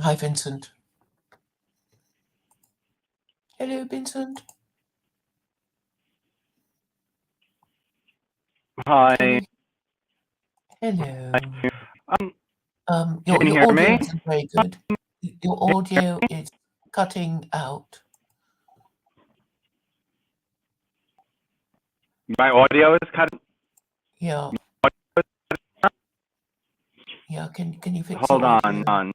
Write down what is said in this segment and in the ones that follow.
Hi, Vincent. Hello, Vincent. Can Hi. you? Hello. Um, Your can you your hear audio me? isn't very good. Your audio is cutting out. My audio is cut. Yeah, yeah. Can you fix Hold your on, audio? on.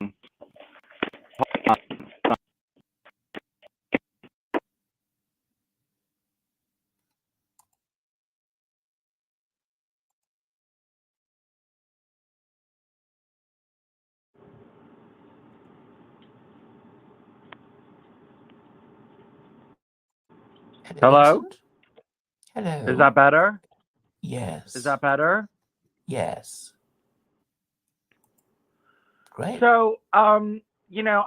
Hello, Hello? Vincent. Is Hello. that better? Is Yes. that better? Yes. Great. So,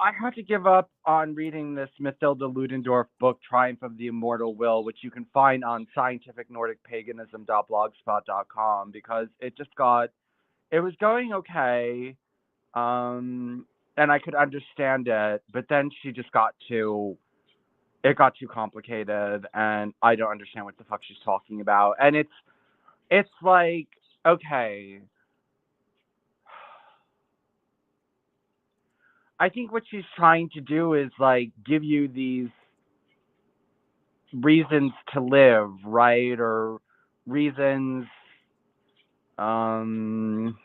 I had to give up on reading this Mathilda Ludendorff book, Triumph of the Immortal Will, which you can find on scientificnordicpaganism.blogspot.com, because it was going okay, and I could understand it, but then it got too complicated, and I don't understand what the fuck she's talking about. And it's like, okay, I think what she's trying to do is like give you these reasons to live, right? Or reasons, um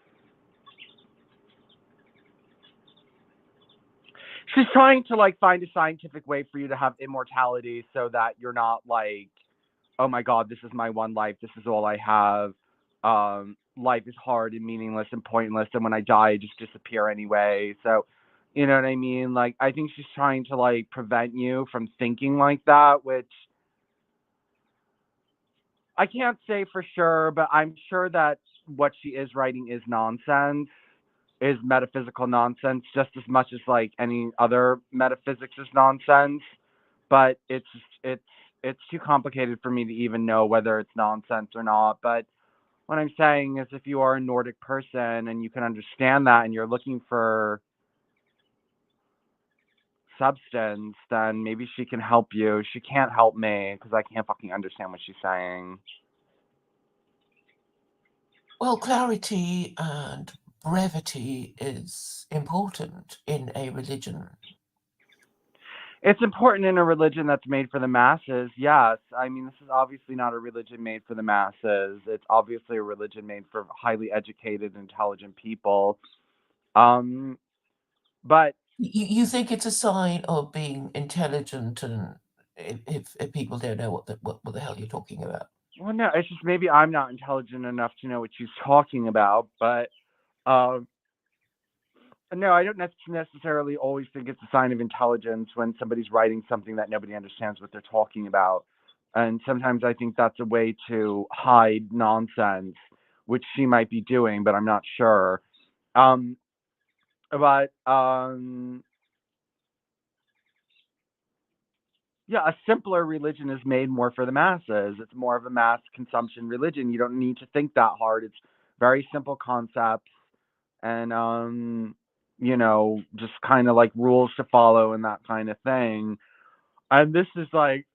she's trying to like find a scientific way for you to have immortality so that you're not like, oh my god, this is my one life, this is all I have. Life is hard and meaningless and pointless, and when I die, I just disappear anyway. So, you know what I mean? Like, I think she's trying to like prevent you from thinking like that, which I can't say for sure, but I'm sure that what she is writing is nonsense, is metaphysical nonsense, just as much as like any other metaphysics is nonsense. But it's it's too complicated for me to even know whether it's nonsense or not. But what I'm saying is, if you are a Nordic person and you can understand that, and you're looking for substance, then maybe she can help you. She can't help me because I can't fucking understand what she's saying. Well, clarity and brevity is important in a religion. It's important in a religion that's made for the masses. Yes, I mean, this is obviously not a religion made for the masses. It's obviously a religion made for highly educated, intelligent people. Um, but You think it's a sign of being intelligent, and if people don't know what the hell you're talking about. well, no, it's just maybe I'm not intelligent enough to know what she's talking about. But um, no, I don't necessarily always think it's a sign of intelligence when somebody's writing something that nobody understands what they're talking about. And sometimes I think that's a way to hide nonsense, which she might be doing, but I'm not sure. Um, but yeah, a simpler religion is made more for the masses. It's more of a mass consumption religion. You don't need to think that hard. It's very simple concepts, and just kind of like rules to follow and that kind of thing. And this is like,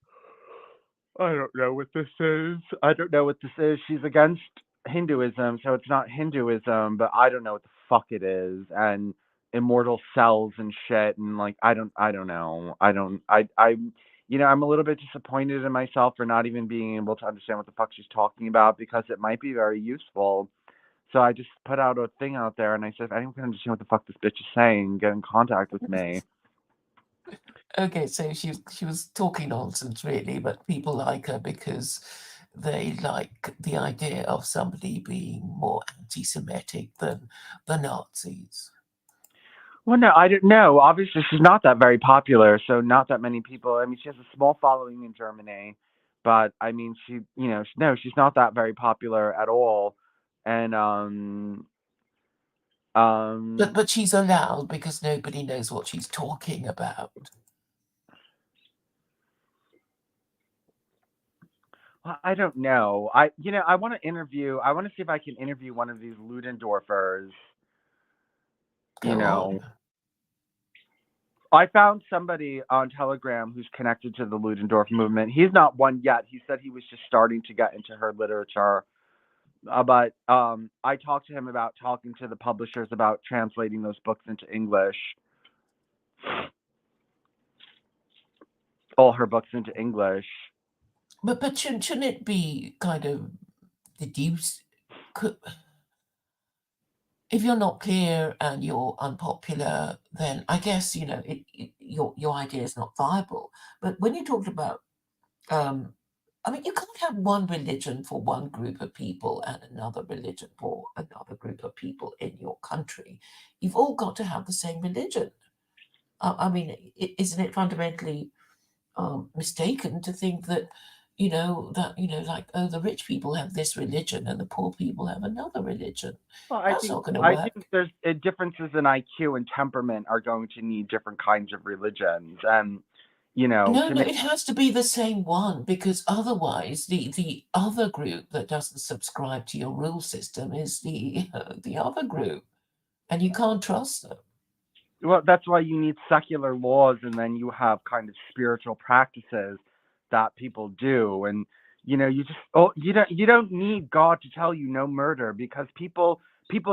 I don't know what this is. I don't know what this is. She's against Hinduism, so it's not Hinduism, but I don't know what the fuck it is. And immortal cells and shit, and like I don't know. I'm a little bit disappointed in myself for not even being able to understand what the fuck she's talking about, because it might be very useful. So I just put out a thing out there, and I said, if anyone can understand what the fuck this bitch is saying, get in contact with me. Okay, so she was talking nonsense really, but people like her because they like the idea of somebody being more anti-Semitic than the Nazis. Well, no, I don't know. Obviously, she's not that very popular, so not that many people. I mean, she has a small following in Germany, but I mean, no, she's not that very popular at all. And um, But she's allowed because nobody knows what she's talking about. well, I don't know. I want to interview. I want to see if I can interview one of these Ludendorffers. You Go know, on. I found somebody on Telegram who's connected to the Ludendorff movement. He's not one yet. He said he was just starting to get into her literature. But I talked to him about talking to the publishers about translating those books into English. All her books into English. But shouldn't it be kind of deduced? If you're not clear and you're unpopular, then I guess your idea is not viable. But when you talked about, I mean, you can't have one religion for one group of people and another religion for another group of people in your country. You've all got to have the same religion. I mean, isn't it fundamentally mistaken to think that, like, oh, the rich people have this religion and the poor people have another religion? Well, That's not going to work. think there's differences in IQ and temperament are going to need different kinds of religions, and No, it has to be the same one, because otherwise the other group that doesn't subscribe to your rule system is the other group, and you can't trust them. Well, that's why you need secular laws, and then you have kind of spiritual practices that people do, and you don't need God to tell you no murder, because people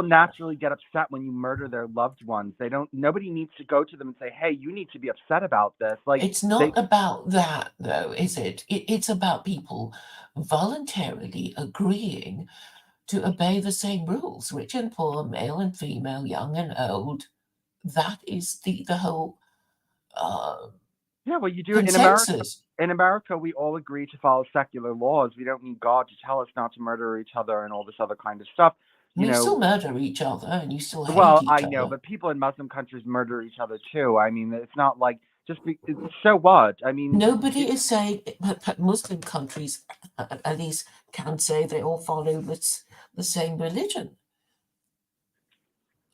naturally get upset when you murder their loved ones. Nobody needs to go to them and say, hey, you need to be upset about this. Like, It's not about that, though, is it? It's about people voluntarily agreeing to obey the same rules, rich and poor, male and female, young and old. That is the whole yeah, well, you do it consensus. in America, we all agree to follow secular laws. We don't need God to tell us not to murder each other and all this other kind of stuff. You still murder each other and you still hate Well, each I other. know, but people in Muslim countries murder each other too. I mean, it's not like so what? I mean, Nobody is saying, but Muslim countries at least can say they all follow the same religion.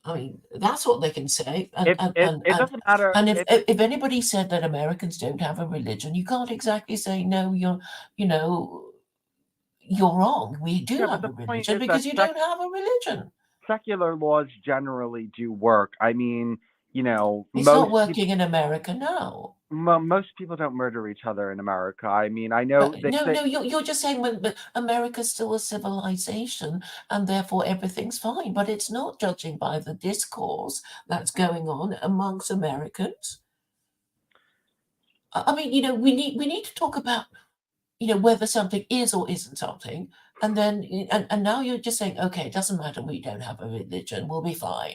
I mean, that's what they can say. it doesn't matter. And if anybody said that Americans don't have a religion, you can't exactly say, no, you're wrong. We do have a religion, because you don't have a religion. Secular laws generally do work. I mean, it's not working in America now. Most people don't murder each other in America. I mean, I know. No, you're just saying but America's still a civilization and therefore everything's fine. But it's not, judging by the discourse that's going on amongst Americans. I mean, we need to talk about, whether something is or isn't something. And then, and now you're just saying, okay, it doesn't matter, we don't have a religion, we'll be fine.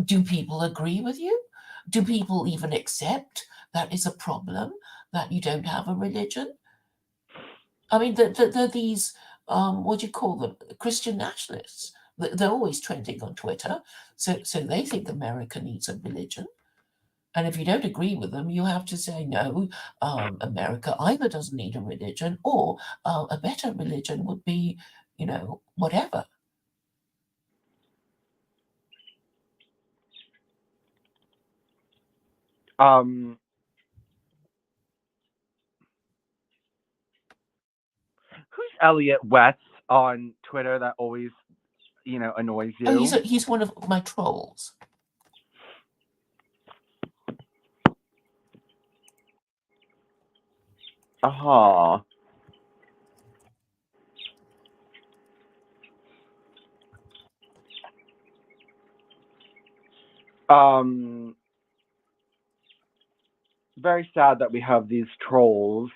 Do people agree with you? Do people even accept that is a problem, that you don't have a religion? I mean, they're these, what do you call them? Christian nationalists. They're always trending on Twitter. So they think America needs a religion. And if you don't agree with them, you have to say, no, America either doesn't need a religion, or a better religion would be, whatever. Who's Elliot West on Twitter that always, annoys you? Oh, he's one of my trolls. Uh-huh. Very sad that we have these trolls.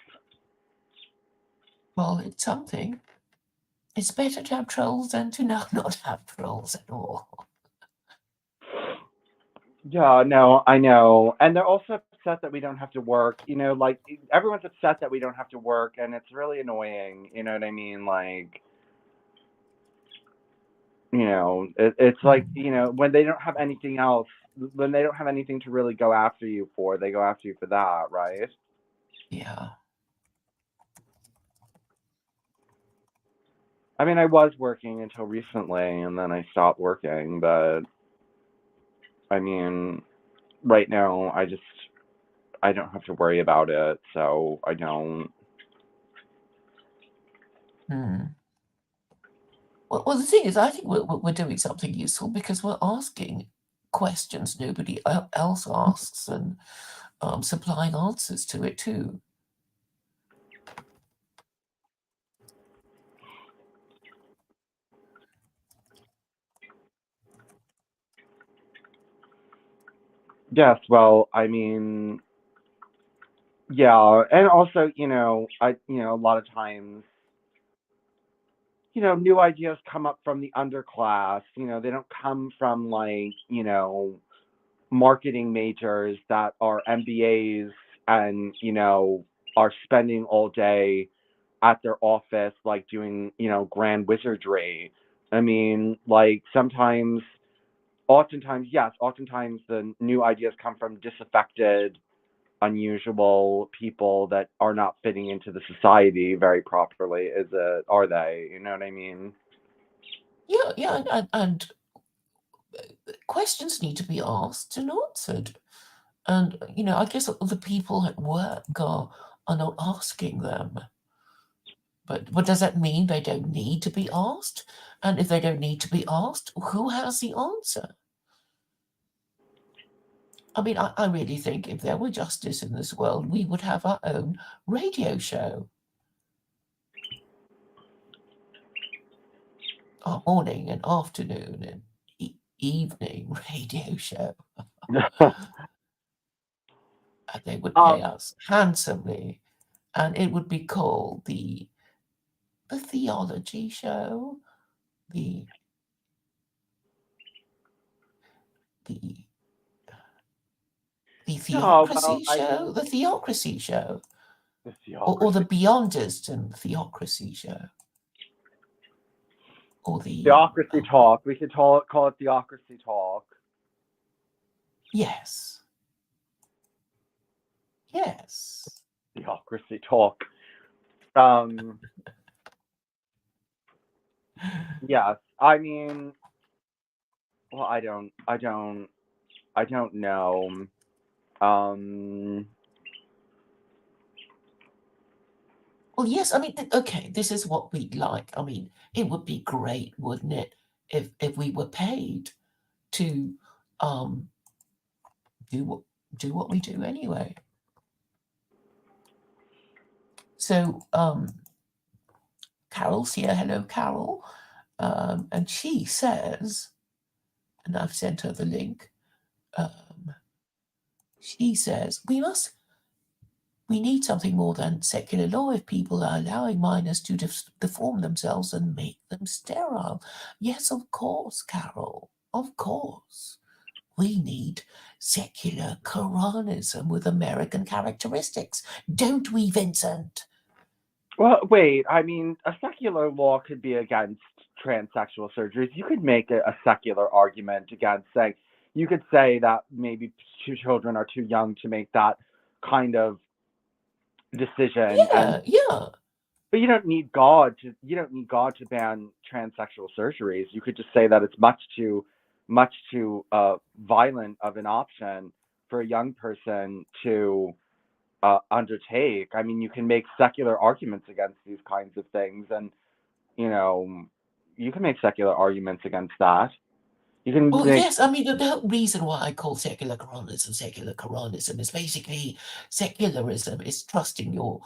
Well, it's something. It's better to have trolls than to not have trolls at all. Yeah, no, I know. And they're also upset that we don't have to work. Like, everyone's upset that we don't have to work, and it's really annoying. You know what I mean? Like, it's like, when they don't have anything else, when they don't have anything to really go after you for, they go after you for that, right? Yeah. I mean, I was working until recently, and then I stopped working, but I mean, right now, I don't have to worry about it, so I don't. Well, the thing is, I think we're doing something useful, because we're asking questions nobody else asks and supplying answers to it too. Yes, well, I mean, yeah, and also, a lot of times, new ideas come up from the underclass. They don't come from like, marketing majors that are MBAs and, are spending all day at their office, like doing, grand wizardry. I mean, like oftentimes the new ideas come from disaffected, unusual people that are not fitting into the society very properly. Are they? You know what I mean? Yeah, and questions need to be asked and answered. And, I guess the people at work are not asking them. But what does that mean? They don't need to be asked? And if they don't need to be asked, who has the answer? I mean, I really think if there were justice in this world, we would have our own radio show. Our morning and afternoon and evening radio show. And they would pay um, us handsomely. And it would be called the theology show, the the the no, well, theocracy I show, mean, the theocracy show, the or the theocracy, Beyondist and theocracy show, or the theocracy talk. We could call it theocracy talk. yes, yes. Theocracy talk. Um, yes. I mean, well, I don't know. Um, Well, yes. I mean, okay. This is what we'd like. I mean, it would be great, wouldn't it, if we were paid to um do what do what we do anyway. So Carol's here. Hello, Carol. And she says, and I've sent her the link. Um, she says we need something more than secular law if people are allowing minors to deform themselves and make them sterile. Yes, of course, Carol. Of course. We need secular Quranism with American characteristics, don't we, Vincent? well, wait. I mean, a secular law could be against transsexual surgeries. You could make a secular argument against saying, you could say that maybe two children are too young to make that kind of decision, and Yeah, yeah. but you don't need God to ban transsexual surgeries. You could just say that it's much too violent of an option for a young person to undertake. I mean, you can make secular arguments against these kinds of things, and you know, you can make secular arguments against that. You can Well, make yes, I mean, the whole reason why I call secular Quranism is basically secularism is trusting your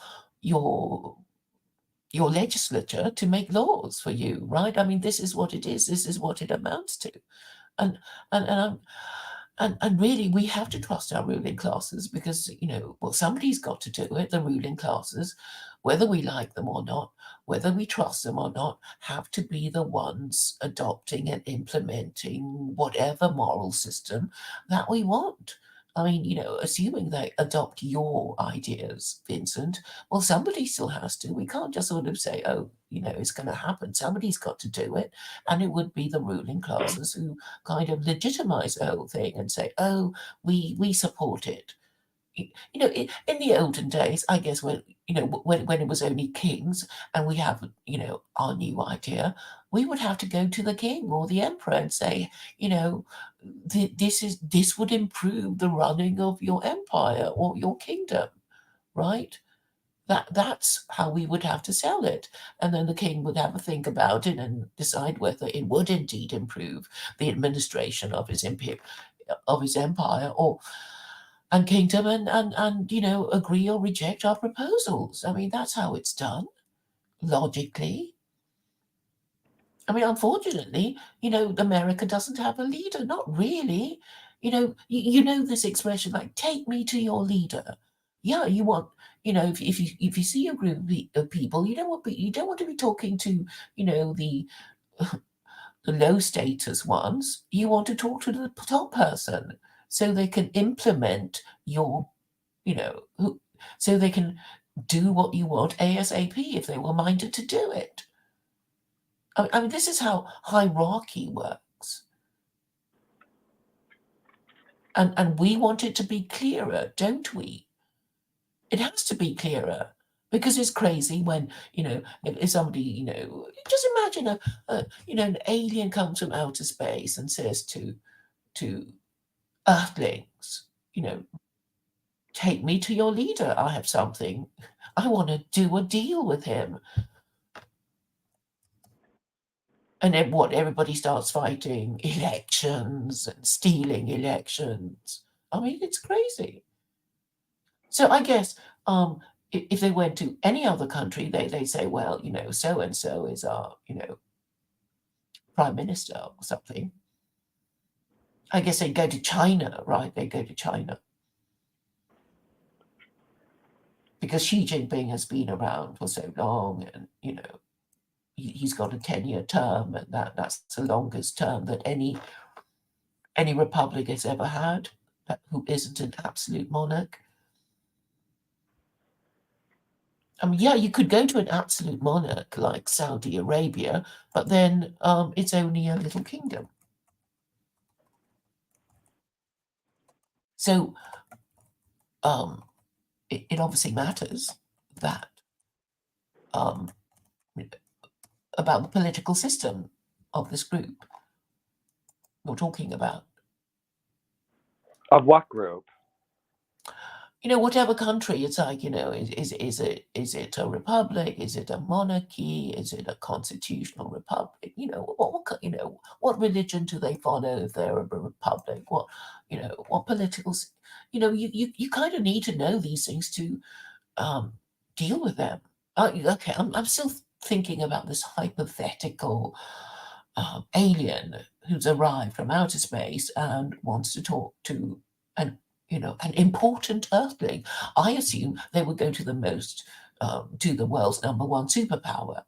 your legislature to make laws for you, right? I mean, this is what it is. This is what it amounts to. And and and I'm, and really, we have to trust our ruling classes because well, somebody's got to do it. The ruling classes, whether we like them or not, whether we trust them or not, have to be the ones adopting and implementing whatever moral system that we want. I mean, assuming they adopt your ideas, Vincent, well, somebody still has to. We can't just sort of say, oh, it's going to happen. Somebody's got to do it. And it would be the ruling classes who kind of legitimize the whole thing and say, oh, we support it. In the olden days, I guess when it was only kings and we have our new idea, we would have to go to the king or the emperor and say, this would improve the running of your empire or your kingdom, right? That's how we would have to sell it. And then the king would have a think about it and decide whether it would indeed improve the administration of his of his empire and kingdom and agree or reject our proposals. I mean, that's how it's done, logically. I mean, unfortunately, America doesn't have a leader. Not really. You know this expression like "take me to your leader." Yeah, you want. If you see a group of people, you don't want to be talking to the low status ones. You want to talk to the top person so they can implement your so they can do what you want ASAP if they were minded to do it. I mean, this is how hierarchy works. And we want it to be clearer, don't we? It has to be clearer because it's crazy when, if somebody, just imagine an alien comes from outer space and says to Earthlings, take me to your leader. I have something. I want to do a deal with him. And then what? Everybody starts fighting elections and stealing elections. I mean, it's crazy. So I guess if they went to any other country, they say, well, so and so is our, prime minister or something. I guess they'd go to China, right? They go to China because Xi Jinping has been around for so long, and he's got a 10-year term, and that's the longest term that any republic has ever had who isn't an absolute monarch. I mean, yeah, you could go to an absolute monarch like Saudi Arabia, but then it's only a little kingdom. So it obviously matters that um, about the political system of this group you're talking about. Of what group? Whatever country, it's like, is it a republic? Is it a monarchy? Is it a constitutional republic? What religion do they follow if they're a republic? What political, you kind of need to know these things to deal with them. Okay, I'm still thinking about this hypothetical alien who's arrived from outer space and wants to talk to an important Earthling. I assume they would go to the world's number one superpower,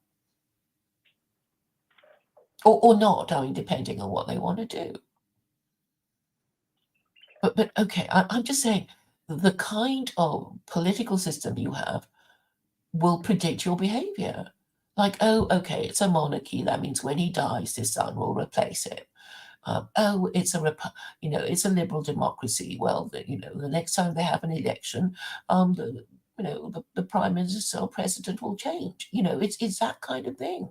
or not. I mean, depending on what they want to do. But okay, I'm just saying the kind of political system you have will predict your behavior. Like, oh, okay, it's a monarchy. That means when he dies, his son will replace him. Oh, it's a liberal democracy. Well, the next time they have an election, the prime minister or president will change. It's that kind of thing.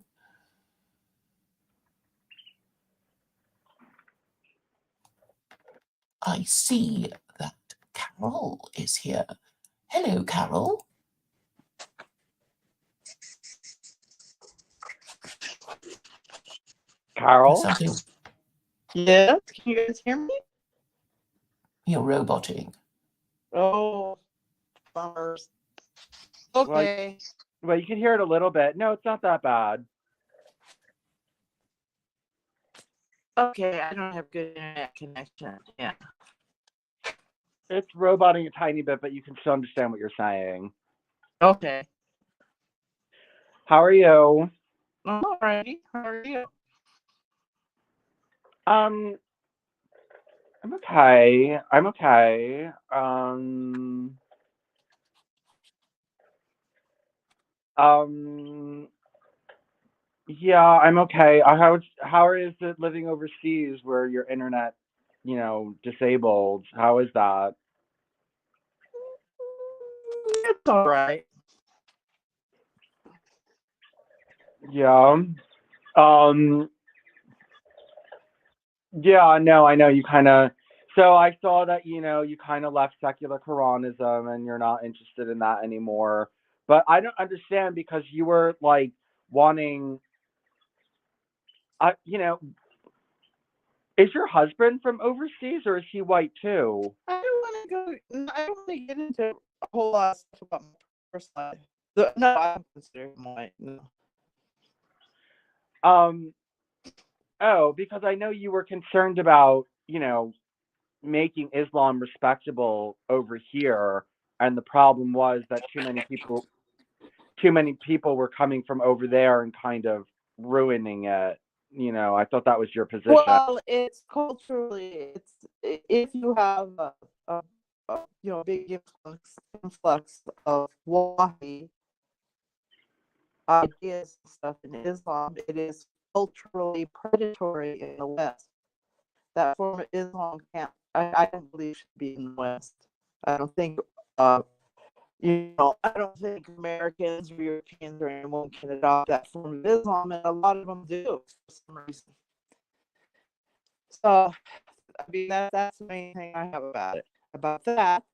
I see that Carol is here. Hello, Carol. Carol? Something. Yeah, can you guys hear me? You're roboting. Oh, bummers. Okay. Well, you can hear it a little bit. No, it's not that bad. Okay, I don't have good internet connection. Yeah. It's roboting a tiny bit, but you can still understand what you're saying. Okay. How are you? I'm alrighty. How are you? I'm okay. I'm okay. Yeah, I'm okay. How is it living overseas where your internet, disabled? How is that? It's all right. Yeah. Yeah, no, I know you kind of. So I saw that you kind of left secular Quranism and you're not interested in that anymore. But I don't understand because you were like wanting, Is your husband from overseas, or is he white too? I don't want to go. I don't want to get into a whole lot of stuff about my personal life. No, I don't consider him white. No. Oh, because I know you were concerned about, making Islam respectable over here, and the problem was that too many people were coming from over there and kind of ruining it. I thought that was your position. Well, it's culturally, if you have a big influx of Wahabi ideas and stuff in Islam, it is culturally predatory in the West. That form of Islam I don't believe should be in the West. I don't think I don't think Americans or Europeans or anyone can adopt that form of Islam, and a lot of them do for some reason. So, I mean, that's the main thing I have about it. About that,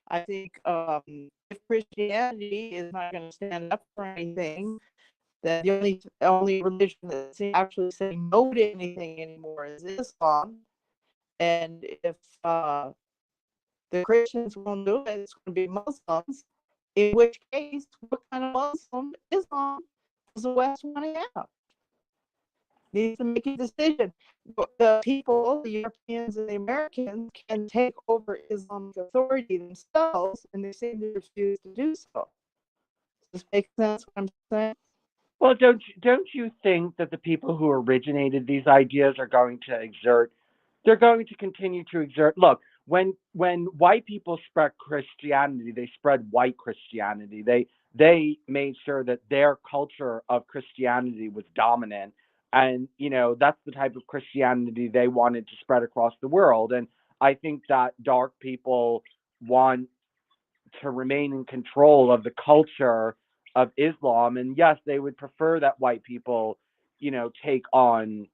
I think if Christianity is not going to stand up for anything, then the only religion that's actually saying no to anything anymore is Islam. And if the Christians won't do it, it's going to be Muslims. In which case, what kind of Muslim Islam does the West want to have? Needs to make a decision. The people, the Europeans and the Americans, can take over Islamic authority themselves, and they seem to refuse to do so. Does this make sense what I'm saying? Well, don't you think that the people who originated these ideas are going to exert? They're going to continue to exert. Look, when white people spread Christianity, they spread white Christianity. They made sure that their culture of Christianity was dominant, and that's the type of Christianity they wanted to spread across the world. And I think that dark people want to remain in control of the culture of Islam. And yes, they would prefer that white people, take on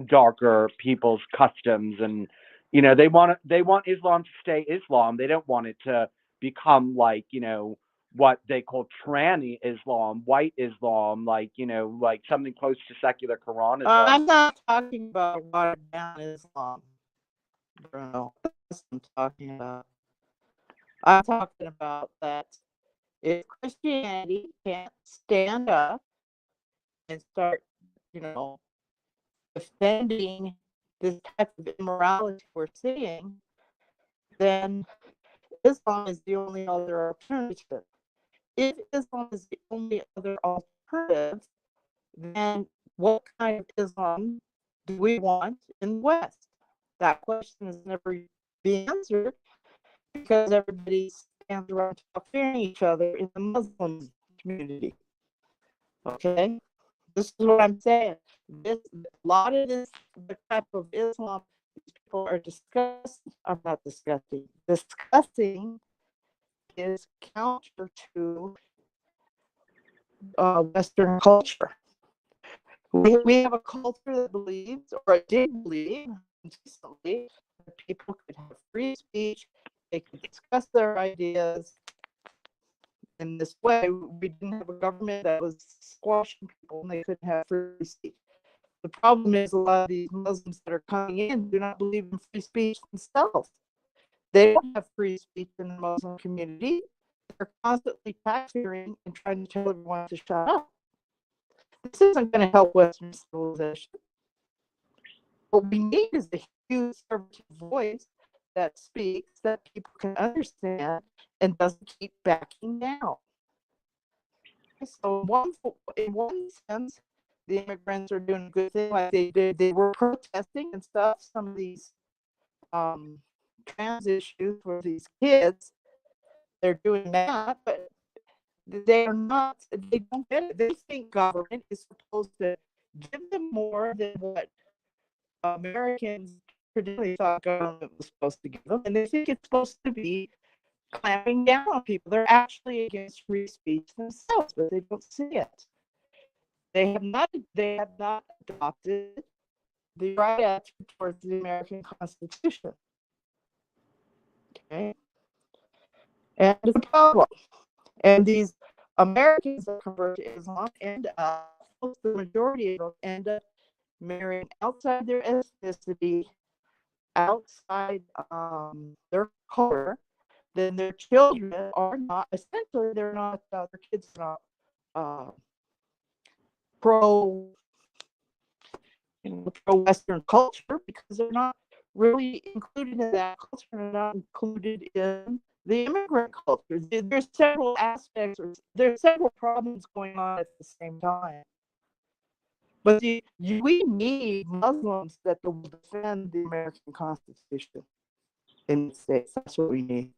darker people's customs, and they want Islam to stay Islam. They don't want it to become like what they call tranny Islam, white Islam, like like something close to secular Quranism. I'm not talking about watered down Islam, Bruno. That's what I'm talking about. I'm talking about that if Christianity can't stand up and start, defending this type of immorality we're seeing, then Islam is the only other alternative. If Islam is the only other alternative, then what kind of Islam do we want in the West? That question has never been answered because everybody stands around fearing each other in the Muslim community. Okay? This is what I'm saying. A lot of the type of Islam these people are discussing is counter to Western culture. We have a culture that believes, or did believe, consistently, that people could have free speech, they could discuss their ideas. In this way, we didn't have a government that was squashing people and they couldn't have free speech. The problem is a lot of these Muslims that are coming in do not believe in free speech themselves. They don't have free speech in the Muslim community. They're constantly tax-fearing and trying to tell everyone to shut up. This isn't going to help Western civilization. What we need is a huge conservative voice that speaks, that people can understand, and doesn't keep backing down. So in one sense, the immigrants are doing a good thing, like they did. They were protesting and stuff. Some of these trans issues for these kids, they're doing that, but they are not. They don't get it. They think government is supposed to give them more than what Americans traditionally thought government was supposed to give them, and they think it's supposed to be clamping down on people. They're actually against free speech themselves, but they don't see it. They have not adopted the right attitude towards the American Constitution. Okay, and it's a problem. And these Americans that convert to Islam end up, the majority of them end up marrying outside their ethnicity, outside their culture, then their children are not, essentially, they're not, their kids are not pro Western culture, because they're not really included in that culture, and not included in the immigrant culture. There's several aspects, or there's several problems going on at the same time. But we need Muslims that will defend the American Constitution in the States. That's what we need.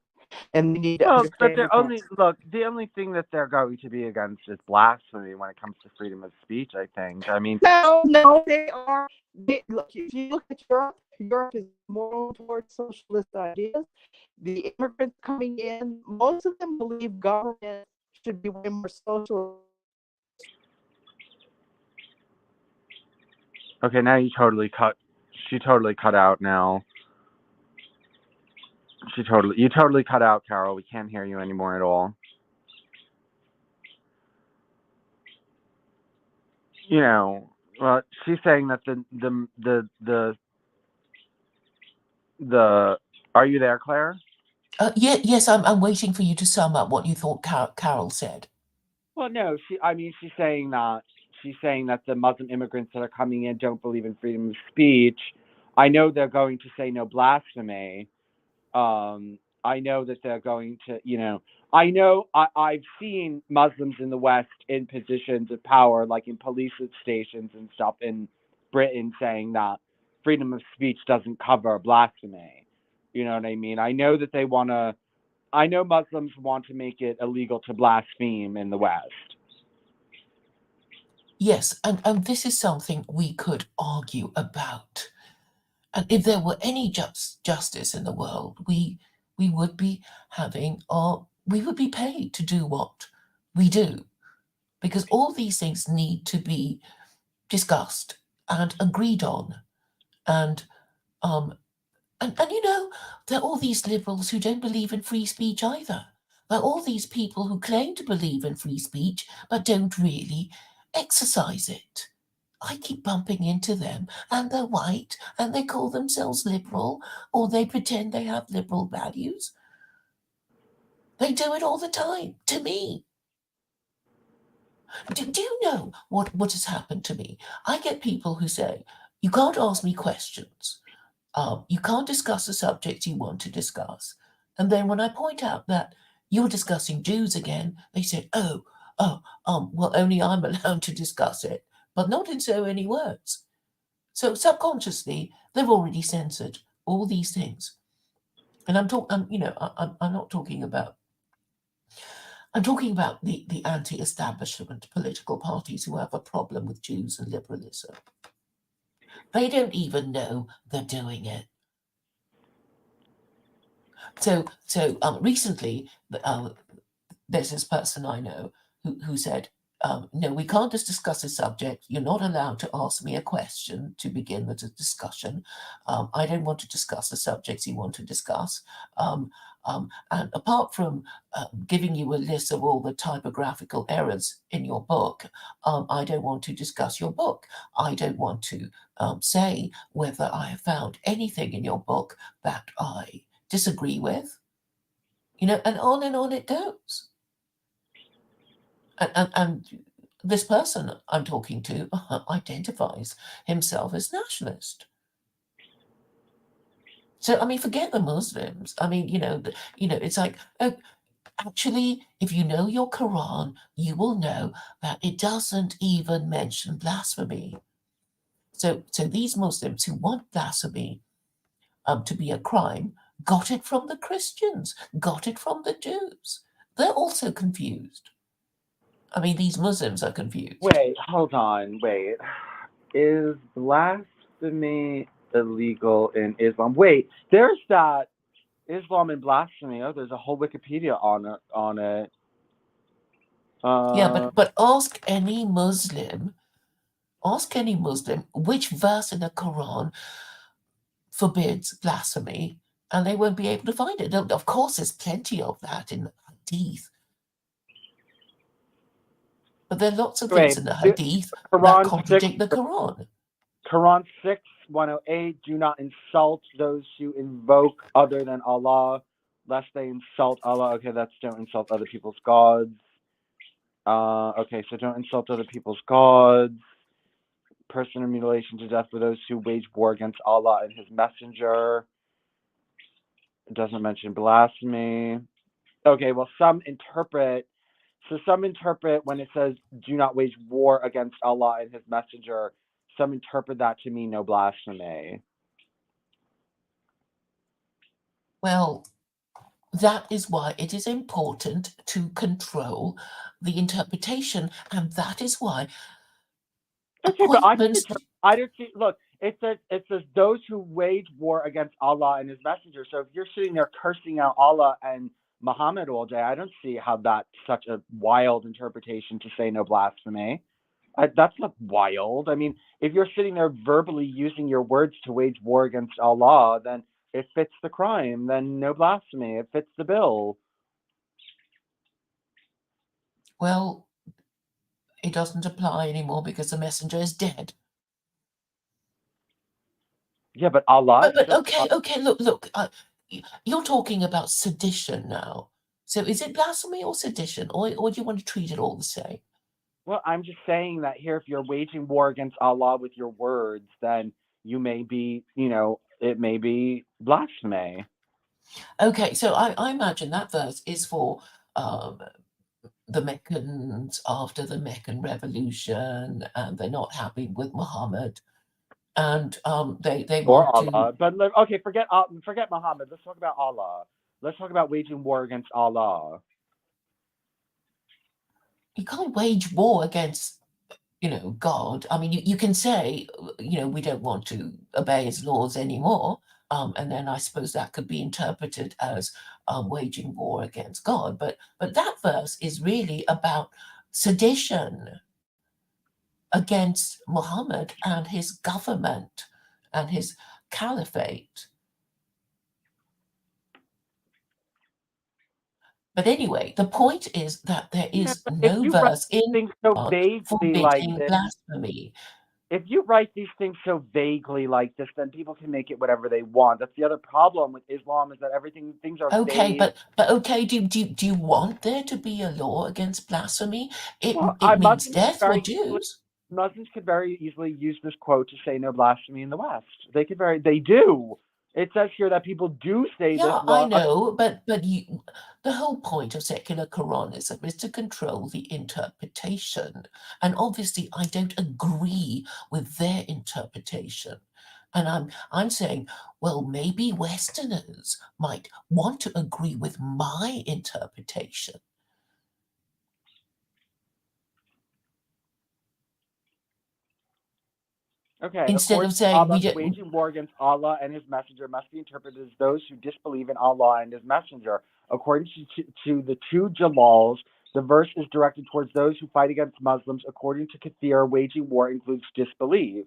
And we need to Well, but understand the only thing that they're going to be against is blasphemy when it comes to freedom of speech, I think. I mean, No, they are. Look, if you look at Europe is more towards socialist ideas. The immigrants coming in, most of them believe government should be way more social. okay, now she totally cut out now. You totally cut out, Carol. We can't hear you anymore at all. You know, well, she's saying that the are you there, Claire? Yes, I'm waiting for you to sum up what you thought Carol said. Well, no, she's saying that the Muslim immigrants that are coming in don't believe in freedom of speech. I know they're going to say no blasphemy. I know that they're going to, I've seen Muslims in the West in positions of power, like in police stations and stuff in Britain, saying that freedom of speech doesn't cover blasphemy. You know what I mean? I know Muslims want to make it illegal to blaspheme in the West. Yes, and this is something we could argue about. And if there were any justice in the world, we would be we would be paid to do what we do, because all these things need to be discussed and agreed on, and there are all these liberals who don't believe in free speech either. There are all these people who claim to believe in free speech but don't really exercise it. I keep bumping into them, and they're white, and they call themselves liberal, or they pretend they have liberal values. They do it all the time, to me. Do you know what has happened to me? I get people who say, you can't ask me questions. You can't discuss the subjects you want to discuss. And then when I point out that you're discussing Jews again, they say, well, only I'm allowed to discuss it, but not in so many words. So subconsciously, they've already censored all these things. And I'm not talking about. I'm talking about the anti-establishment political parties who have a problem with Jews and liberalism. They don't even know they're doing it. So recently, there's this person I know who said, no, we can't just discuss this subject. You're not allowed to ask me a question to begin the discussion. I don't want to discuss the subjects you want to discuss. And apart from giving you a list of all the typographical errors in your book, I don't want to discuss your book. I don't want to say whether I have found anything in your book that I disagree with. And on it goes. And this person I'm talking to identifies himself as nationalist. So, forget the Muslims. It's like, actually, if you know your Quran, you will know that it doesn't even mention blasphemy. So these Muslims who want blasphemy to be a crime got it from the Christians, got it from the Jews. They're also confused. These Muslims are confused. Wait, hold on. Wait. Is blasphemy illegal in Islam? Wait, there's that Islam and blasphemy. Oh, there's a whole Wikipedia on it. Yeah, but ask any Muslim which verse in the Quran forbids blasphemy, and they won't be able to find it. Of course, there's plenty of that in the Hadith. But there are lots of things in the Hadith that contradict the Quran. Quran 6:108, do not insult those who invoke other than Allah, lest they insult Allah. Okay, that's don't insult other people's gods. Okay, so don't insult other people's gods. Person or mutilation to death for those who wage war against Allah and His Messenger. It doesn't mention blasphemy. Okay, well, some interpret when it says do not wage war against Allah and His Messenger, some interpret that to mean no blasphemy. Well, that is why it is important to control the interpretation, and that is why Okay, but appointments. I don't see. Look, it says those who wage war against Allah and His Messenger. So if you're sitting there cursing out Allah and Muhammad all day, I don't see how that's such a wild interpretation to say no blasphemy. That's not wild. I mean, if you're sitting there verbally using your words to wage war against Allah, then it fits the crime. Then no blasphemy. It fits the bill. Well, it doesn't apply anymore because the messenger is dead. Yeah, but Allah. But okay. Look. You're talking about sedition now. So is it blasphemy or sedition, or do you want to treat it all the same? Well, I'm just saying that here, if you're waging war against Allah with your words, then you may be, it may be blasphemy. Okay, so I imagine that verse is for the Meccans after the Meccan Revolution, and they're not happy with Muhammad, and they Or want Allah. to. But okay, forget Muhammad. Let's talk about Allah. Let's talk about waging war against Allah. You can't wage war against, God. I mean, you can say, we don't want to obey His laws anymore, and then I suppose that could be interpreted as waging war against God. But that verse is really about sedition against Muhammad and his government and his caliphate. But anyway, the point is that there is no verse in God forbidding blasphemy. If you write these things so vaguely like this, then people can make it whatever they want. That's the other problem with Islam, is that things are okay. vague. But okay, do you want there to be a law against blasphemy? It means Muslims death for Jews. Muslims could very easily use this quote to say no blasphemy in the West. They do. It says here that people do say this. Yeah, I know, but the whole point of secular Quranism is to control the interpretation. And obviously, I don't agree with their interpretation. And I'm saying, well, maybe Westerners might want to agree with my interpretation. Okay, instead of saying we don't. Waging war against Allah and His Messenger must be interpreted as those who disbelieve in Allah and His Messenger. According to the two Jalals, the verse is directed towards those who fight against Muslims. According to Kathir, waging war includes disbelief.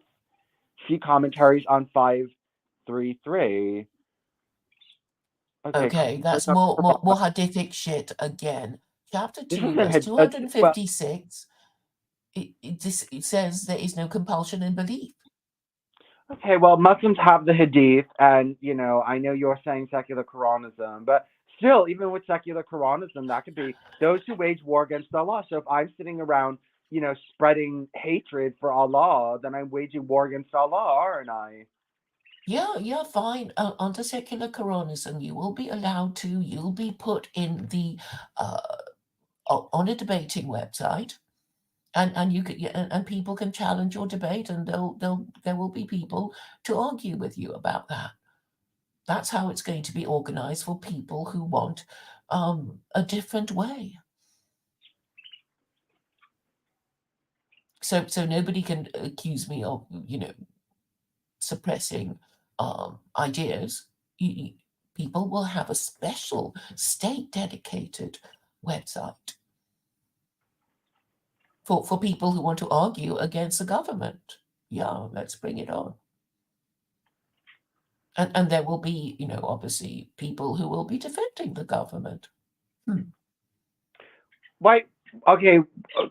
See commentaries on 533. Okay, that's more hadithic shit again. Chapter 2, verse 256. It says there is no compulsion in belief. Okay, well, Muslims have the Hadith, and I know you're saying secular Quranism, but still, even with secular Quranism, that could be those who wage war against Allah. So if I'm sitting around, spreading hatred for Allah, then I'm waging war against Allah, aren't I? Yeah, fine. Under secular Quranism, you will be allowed to. You'll be put in the on a debating website. And you can, and people can challenge your debate, and there will be people to argue with you about that. That's how it's going to be organized for people who want a different way. So nobody can accuse me of suppressing ideas. People will have a special state-dedicated website for people who want to argue against the government. Yeah, let's bring it on. And there will be, obviously people who will be defending the government. Why? Okay,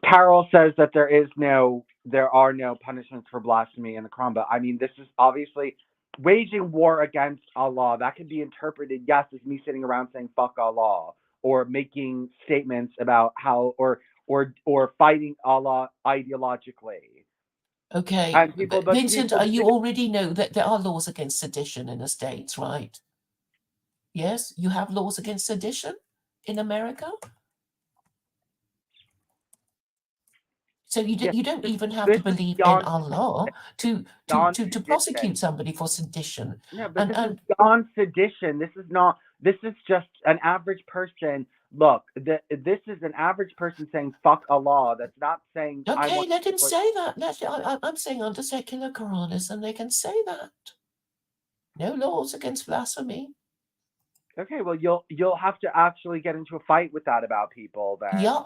Carol says that there is no there are no punishments for blasphemy in the Quran. But I mean, this is obviously waging war against Allah. That could be interpreted, yes, as me sitting around saying fuck Allah, or making statements about how, or fighting Allah ideologically. Okay, And people, but Vincent, people, you already know that there are laws against sedition in the States, right? Yes, you have laws against sedition in America. So you don't even have to this is believe in beyond Allah to sedition. prosecute somebody for sedition. No, but this is And beyond sedition. This is not. This is just an average person. Look, this is an average person saying "fuck Allah." That's not saying I okay, want. let him say that. I'm saying under secular Quranism, they can say that. No laws against blasphemy. Okay, well, you'll have to actually get into a fight with that about people then. Yeah,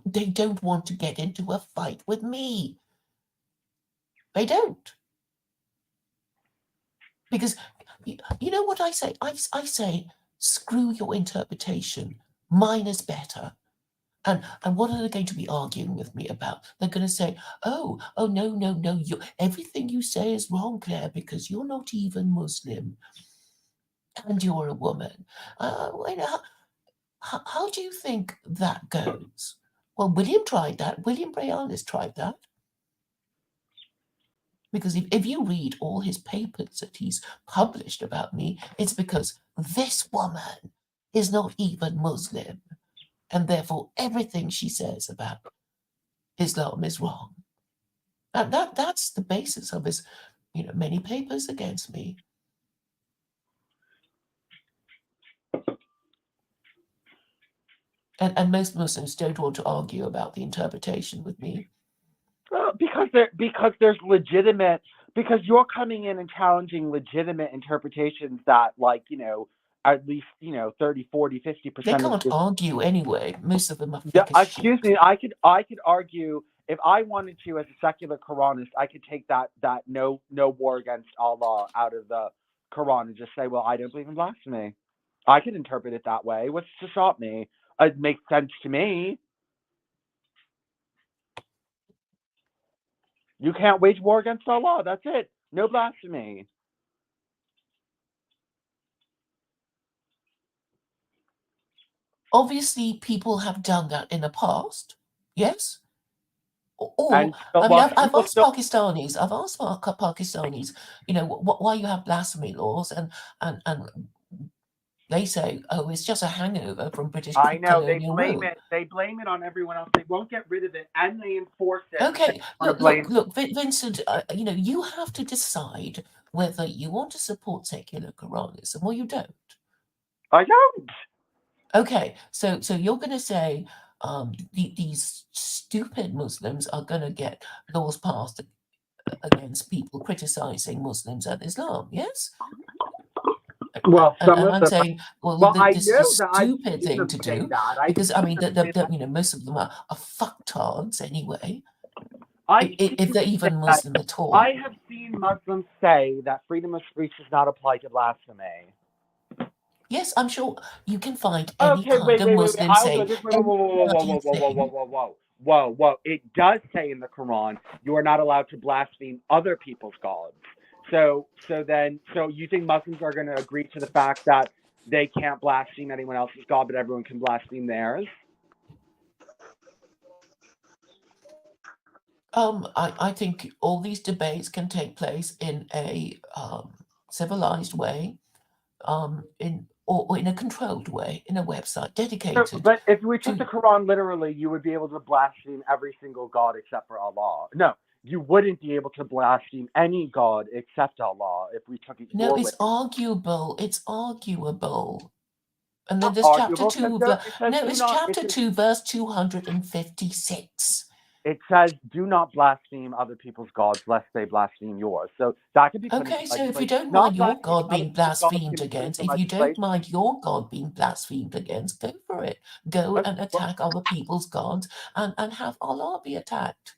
they don't want to get into a fight with me. They don't. Because you know what I say? I say, screw your interpretation. Mine is better. And what are they going to be arguing with me about? They're going to say, oh, no, everything you say is wrong, Claire, because you're not even Muslim. And you're a woman. How do you think that goes? Well, William tried that. William Brayanis tried that. Because if you read all his papers that he's published about me, it's because this woman is not even Muslim. And therefore, everything she says about Islam is wrong. And that's the basis of his, many papers against me. And most Muslims don't want to argue about the interpretation with me. Because there's legitimate, because you're coming in and challenging legitimate interpretations that, like, at least 30, 40, 50%. They can't argue anyway. Most of them are Yeah, fake as excuse shit. me. I could argue if I wanted to as a secular Quranist. I could take that no war against Allah out of the Quran and just say, well, I don't believe in blasphemy. I could interpret it that way. What's to stop me? It makes sense to me. You can't wage war against Allah. That's it. No blasphemy. Obviously, people have done that in the past. Yes. Or And I mean, I've asked still, Pakistanis. Why you have blasphemy laws, and they say, oh, it's just a hangover from British I know they colonial blame rule. it. They blame it on everyone else. They won't get rid of it, and they enforce it. Okay, look, Vincent. You have to decide whether you want to support secular Quranism or you don't. I don't. Okay, so you're going to say these stupid Muslims are going to get laws passed against people criticizing Muslims and Islam, yes? Well, and I'm saying, this is a stupid I thing to do, because I mean, most of them are fucktards anyway. If they're even Muslim at all. I have seen Muslims say that freedom of speech does not apply to blasphemy. Yes, I'm sure you can find any kind of Muslim saying. Whoa. It does say in the Quran you are not allowed to blaspheme other people's gods. So you think Muslims are going to agree to the fact that they can't blaspheme anyone else's god, but everyone can blaspheme theirs? I think all these debates can take place in a civilized way, in a controlled way, in a website dedicated. But if we took the Quran literally, you would be able to blaspheme every single god except for Allah. No, you wouldn't be able to blaspheme any god except Allah if we took it. No, it's arguable. It's arguable. And then there's chapter 2. It's chapter 2, verse 256. It says, "Do not blaspheme other people's gods, lest they blaspheme yours." So that could be. Okay, so if you don't mind your God being blasphemed against, go for it. Go and attack other people's gods and have Allah be attacked.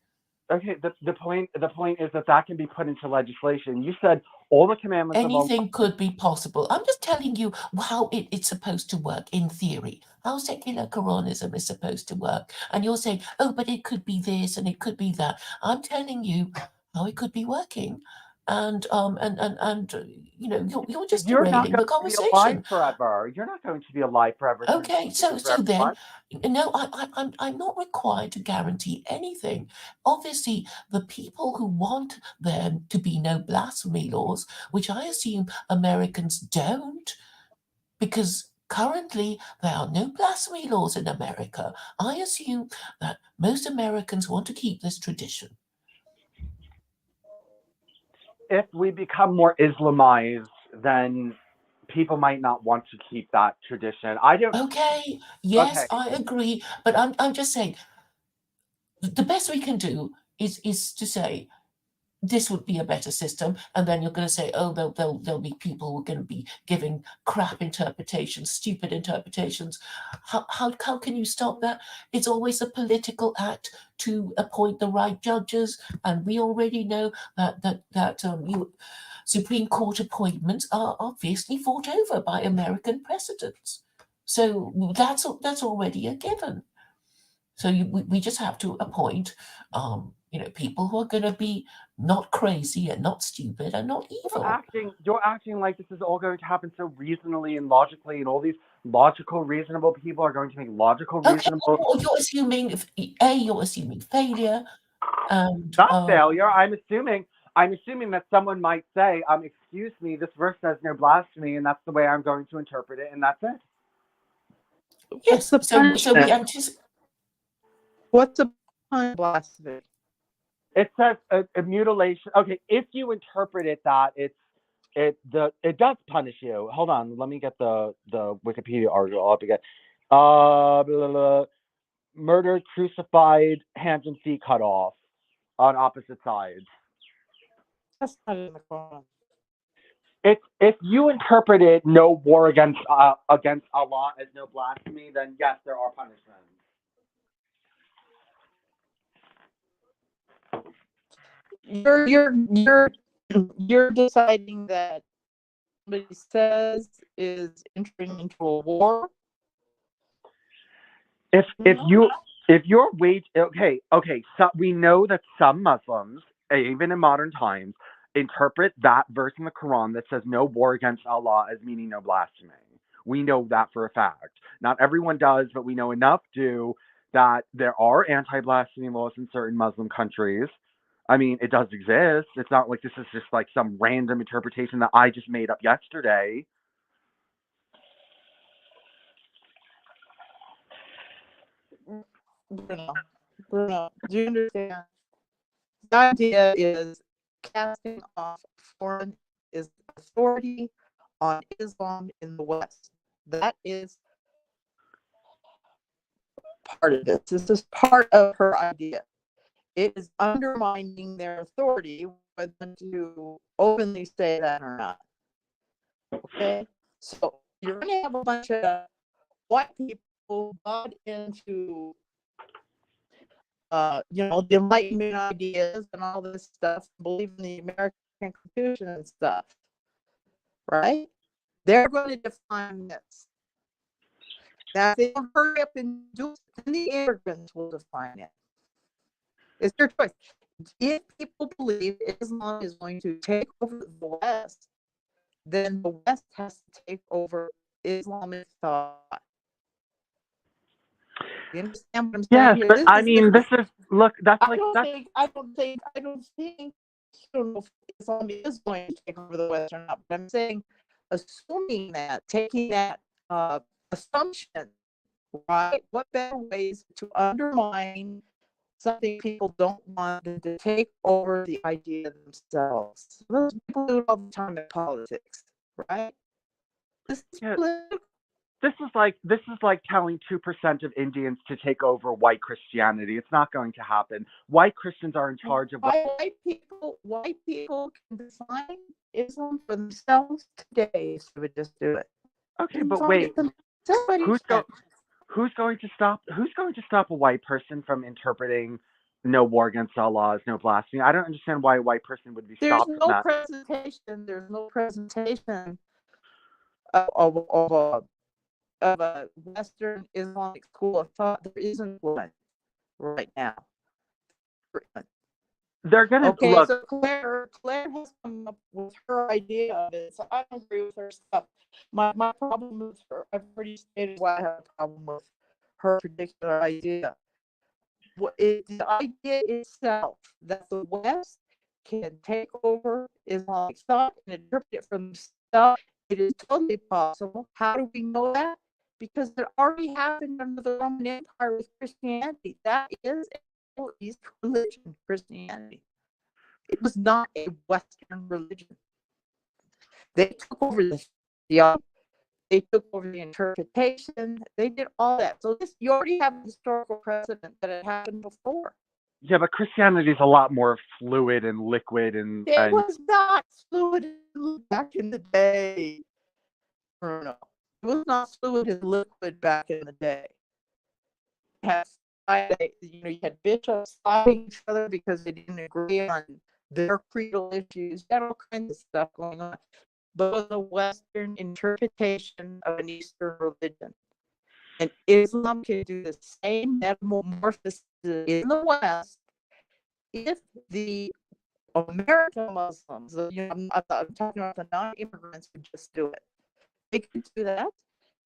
Okay, the point is that can be put into legislation. You said all the commandments. Anything could be possible. I'm just telling you how it's supposed to work in theory. how secular Quranism is supposed to work. And you're saying, oh, but it could be this and it could be that. I'm telling you how it could be working. And you know, you're just You're not derailing going the to be alive conversation. forever. You're not going to be alive forever. So Okay, so then, no, I'm not required to guarantee anything. Obviously, the people who want there to be no blasphemy laws, which I assume Americans don't, because currently there are no blasphemy laws in America. I assume that most Americans want to keep this tradition. If we become more Islamized, then people might not want to keep that tradition. I don't. Okay, yes, Okay. I agree, but I'm just saying the best we can do is to say this would be a better system, and then you're going to say, oh, there'll be people who are going to be giving crap interpretations, stupid interpretations. How can you stop that? It's always a political act to appoint the right judges, and we already know that Supreme Court appointments are obviously fought over by American precedents. So that's already a given. So we just have to appoint, you know, people who are going to be not crazy and not stupid and not evil. You're acting like this is all going to happen so reasonably and logically, and all these logical, reasonable people are going to make logical, Okay, reasonable. well, you're assuming you're assuming failure, and Not failure. I'm assuming. That someone might say, excuse me, this verse says no blasphemy, and that's the way I'm going to interpret it, and that's it. yes. What's the So we anticipate. What's the punishment of blasphemy? It says a mutilation. Okay, if you interpret it that it does punish you. Hold on, let me get the Wikipedia article up again. Blah, blah, blah. Murdered, crucified, hands and feet cut off on opposite sides. That's not in the Quran. If you interpret it no war against Allah as no blasphemy, then yes, there are punishments. You're deciding that somebody says is entering into a war. If you're so we know that some Muslims, even in modern times, interpret that verse in the Quran that says no war against Allah as meaning no blasphemy. We know that for a fact. Not everyone does, but we know enough do that there are anti-blasphemy laws in certain Muslim countries. I mean, it does exist. It's not like this is just like some random interpretation that I just made up yesterday. Bruno, do you understand? The idea is casting off foreign authority on Islam in the West. That is part of this. This is part of her idea. It is undermining their authority, whether to openly say that or not. Okay? So you're going to have a bunch of white people bought into the Enlightenment ideas and all this stuff, believe in the American Constitution and stuff, right? They're going to define this. Now, if they don't hurry up and do it, then the immigrants will define it. It's their choice. If people believe Islam is going to take over the West, then the West has to take over Islamic thought. You understand what I'm saying? Yes, Here? but I mean, this is look. That's I like don't that's think. I don't know if Islam is going to take over the West or not. But I'm saying, assuming that, taking that assumption, right? What better ways to undermine something people don't want than to take over the idea themselves? Those people do it all the time in politics, right? This is political. This is like telling 2% of Indians to take over white Christianity. It's not going to happen. White Christians are in charge of white people can define Islam for themselves today, so we just do it. Okay, but wait, who's going to stop a white person from interpreting no war against Allah as no blasphemy? I don't understand why a white person would be stopped from that. There's no presentation of of a Western Islamic school of thought. There isn't one right now. They're gonna Okay, look. so Claire has come up with her idea of it, so I don't agree with her stuff. My problem with her, I've already stated why I have a problem with her particular idea. The idea itself that the West can take over Islamic thought and interpret it for themselves, it is totally possible. How do we know that? Because it already happened under the Roman Empire with Christianity. That is a Middle East religion, Christianity. It was not a Western religion. They took over the theology, they took over the interpretation, they did all that. So you already have a historical precedent that it happened before. Yeah, but Christianity is a lot more fluid and liquid, and It was not fluid back in the day, Bruno. It was not fluid and liquid back in the day. You had bishops fighting each other because they didn't agree on their creedal issues. You had all kinds of stuff going on. But it was a Western interpretation of an Eastern religion. And Islam can do the same metamorphosis in the West if the American Muslims, I'm talking about the non-immigrants who just do it. They could do that.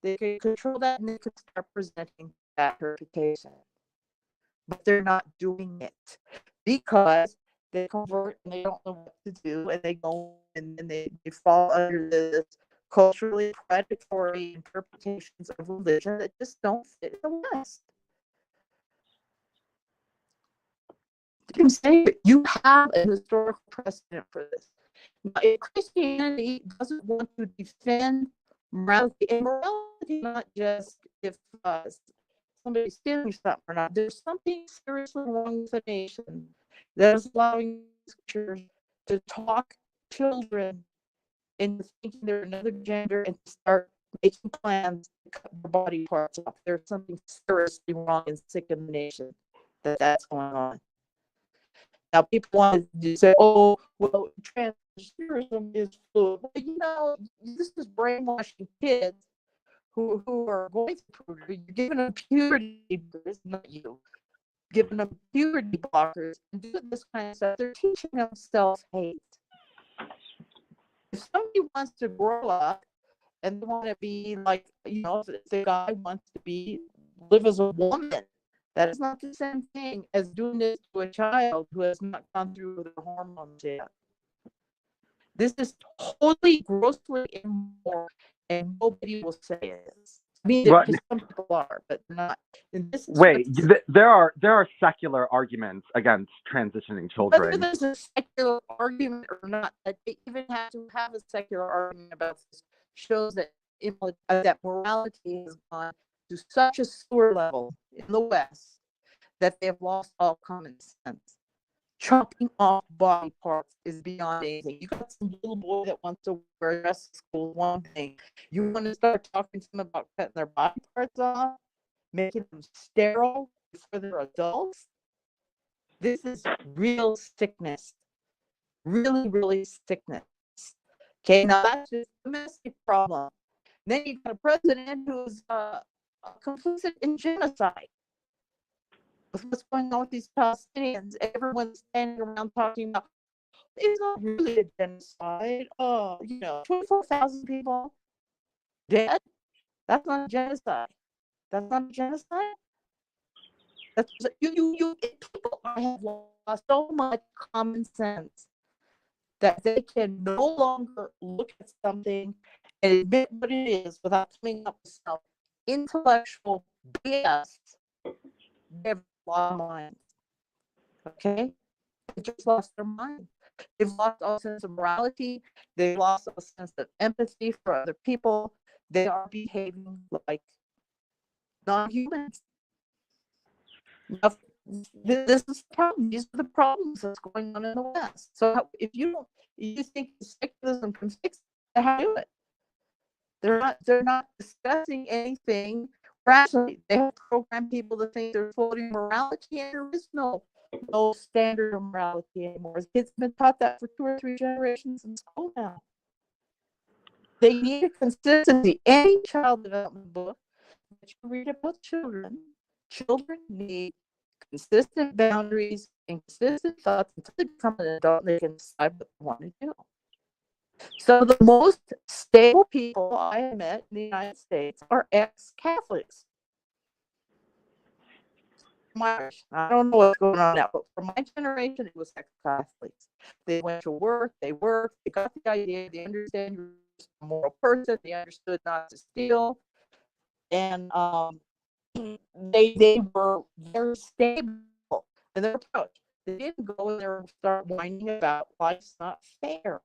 They could control that, and they could start presenting that interpretation. But they're not doing it because they convert and they don't know what to do, and they go and then they fall under this culturally predatory interpretations of religion that just don't fit the West. You can say it. You have a historical precedent for this. Now, if Christianity doesn't want to defend morality, and morality not just if somebody's stealing something or not, there's something seriously wrong with the nation that is allowing scriptures to talk children into thinking they're another gender and to start making plans to cut their body parts off. There's something seriously wrong and sick in the nation that's going on. Now, people want to say, oh, well, transgenderism is fluid. Well, this is brainwashing kids who are going through puberty. You're giving them puberty blockers, not you. Giving them puberty blockers and doing this kind of stuff. They're teaching them self-hate. If somebody wants to grow up and they want to be like, if the guy wants to live as a woman, that is not the same thing as doing this to a child who has not gone through the hormones yet. This is totally grossly immoral, and nobody will say it is. I mean, some people are, but not. Wait, there are secular arguments against transitioning children. Whether there's a secular argument or not, that they even have to have a secular argument about this shows that morality has gone to such a sewer level in the West that they have lost all common sense. Chopping off body parts is beyond anything. You got some little boy that wants to wear a dress to school, one thing. You want to start talking to them about cutting their body parts off, making them sterile before they're adults? This is real sickness. Really, really sickness. Okay, now that's just a domestic problem. Then you got a president who's complicit in genocide. With what's going on with these Palestinians, everyone's standing around talking about it's not really a genocide. 24,000 people dead. That's not a genocide. That's not a genocide. That's people have lost so much common sense that they can no longer look at something and admit what it is without coming up with some intellectual BS. They've lost their mind. Okay? They just lost their mind. They've lost all sense of morality. They've lost all sense of empathy for other people. They are behaving like non-humans. Now, this is the problem. These are the problems that's going on in the West. So if you think secularism can fix it, how do you do it? They're not discussing anything rationally. They have programmed people to think there's floating morality, and there is no standard of morality anymore. Kids have been taught that for 2 or 3 generations in school now. They need a consistency. Any child development book that you read about children need consistent boundaries and consistent thoughts until they become an adult and they can decide what they want to do. So the most stable people I have met in the United States are ex-Catholics. I don't know what's going on now, but for my generation, it was ex-Catholics. They went to work, they worked, they got the idea, they understand you're a moral person, they understood not to steal, and they were very stable in their approach. They didn't go in there and start whining about life's not fair.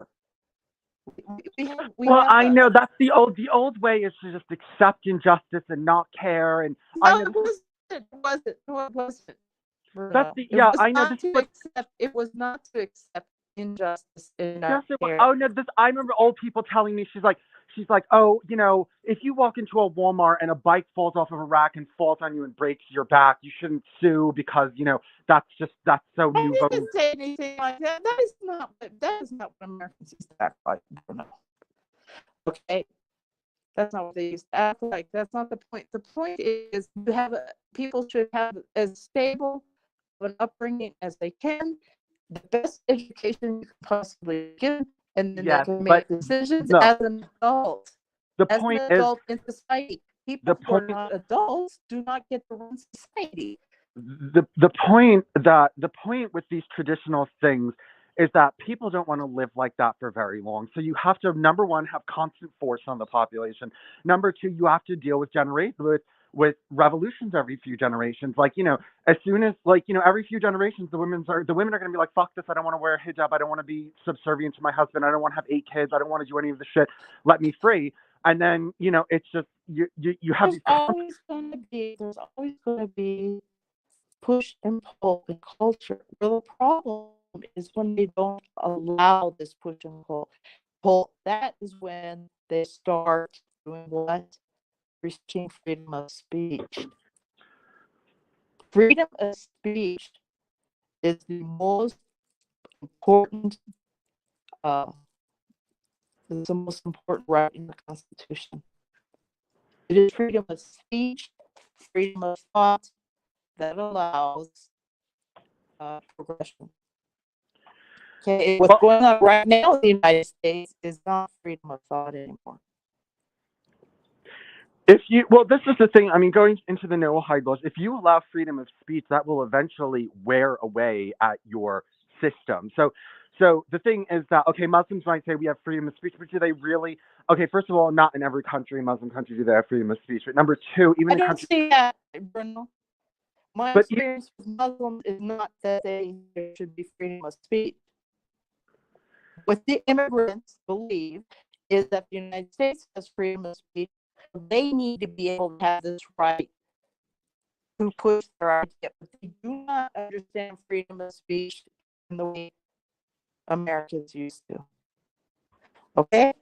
We Well, have I know that's the old way is to just accept injustice and not care. And I no, know it wasn't. that's Bruno. the yeah. I know Not this. to accept. It was not to accept injustice and Yes, not care. oh no, this I remember old people telling me she's like, oh, you know, if you walk into a Walmart and a bike falls off of a rack and falls on you and breaks your back, you shouldn't sue because, you know, that's so I nouveau. didn't say anything like that. That is not what Americans used to act like. Bruno. Okay, that's not what they used to act like. That's not the point. The point is people should have as stable of an upbringing as they can, the best education you can possibly give, and then they Yes, can but make decisions no, as an adult. the As an point is adult in society. the People who are point not adults do not get to run society. the point with these traditional things is that people don't want to live like that for very long. So you have to, number one, have constant force on the population. Number two, you have to deal with with revolutions every few generations. Like, you know, as soon as, like, you know, every few generations the women are going to be like, fuck this, I don't want to wear a hijab, I don't want to be subservient to my husband, I don't want to have 8 kids, I don't want to do any of the shit, let me free. And then, you know, it's just you have There's always going to be push and pull in culture. Well, the problem is when they don't allow this push and pull. That is when they start doing what? Restricting freedom of speech. Freedom of speech is the most important right in the Constitution. It is freedom of speech, freedom of thought that allows progression. Okay, what's going on right now in the United States is not freedom of thought anymore. This is the thing. I mean, going into the no hide laws, if you allow freedom of speech, that will eventually wear away at your system. So the thing is that, okay, Muslims might say we have freedom of speech, but do they really? Okay, first of all, not in every Muslim country, do they have freedom of speech. But number two, even I don't see that, Bruno. My experience with Muslims is not that there should be freedom of speech. What the immigrants believe is that the United States has freedom of speech. They need to be able to have this right to push their idea, but they do not understand freedom of speech in the way Americans used to. Okay,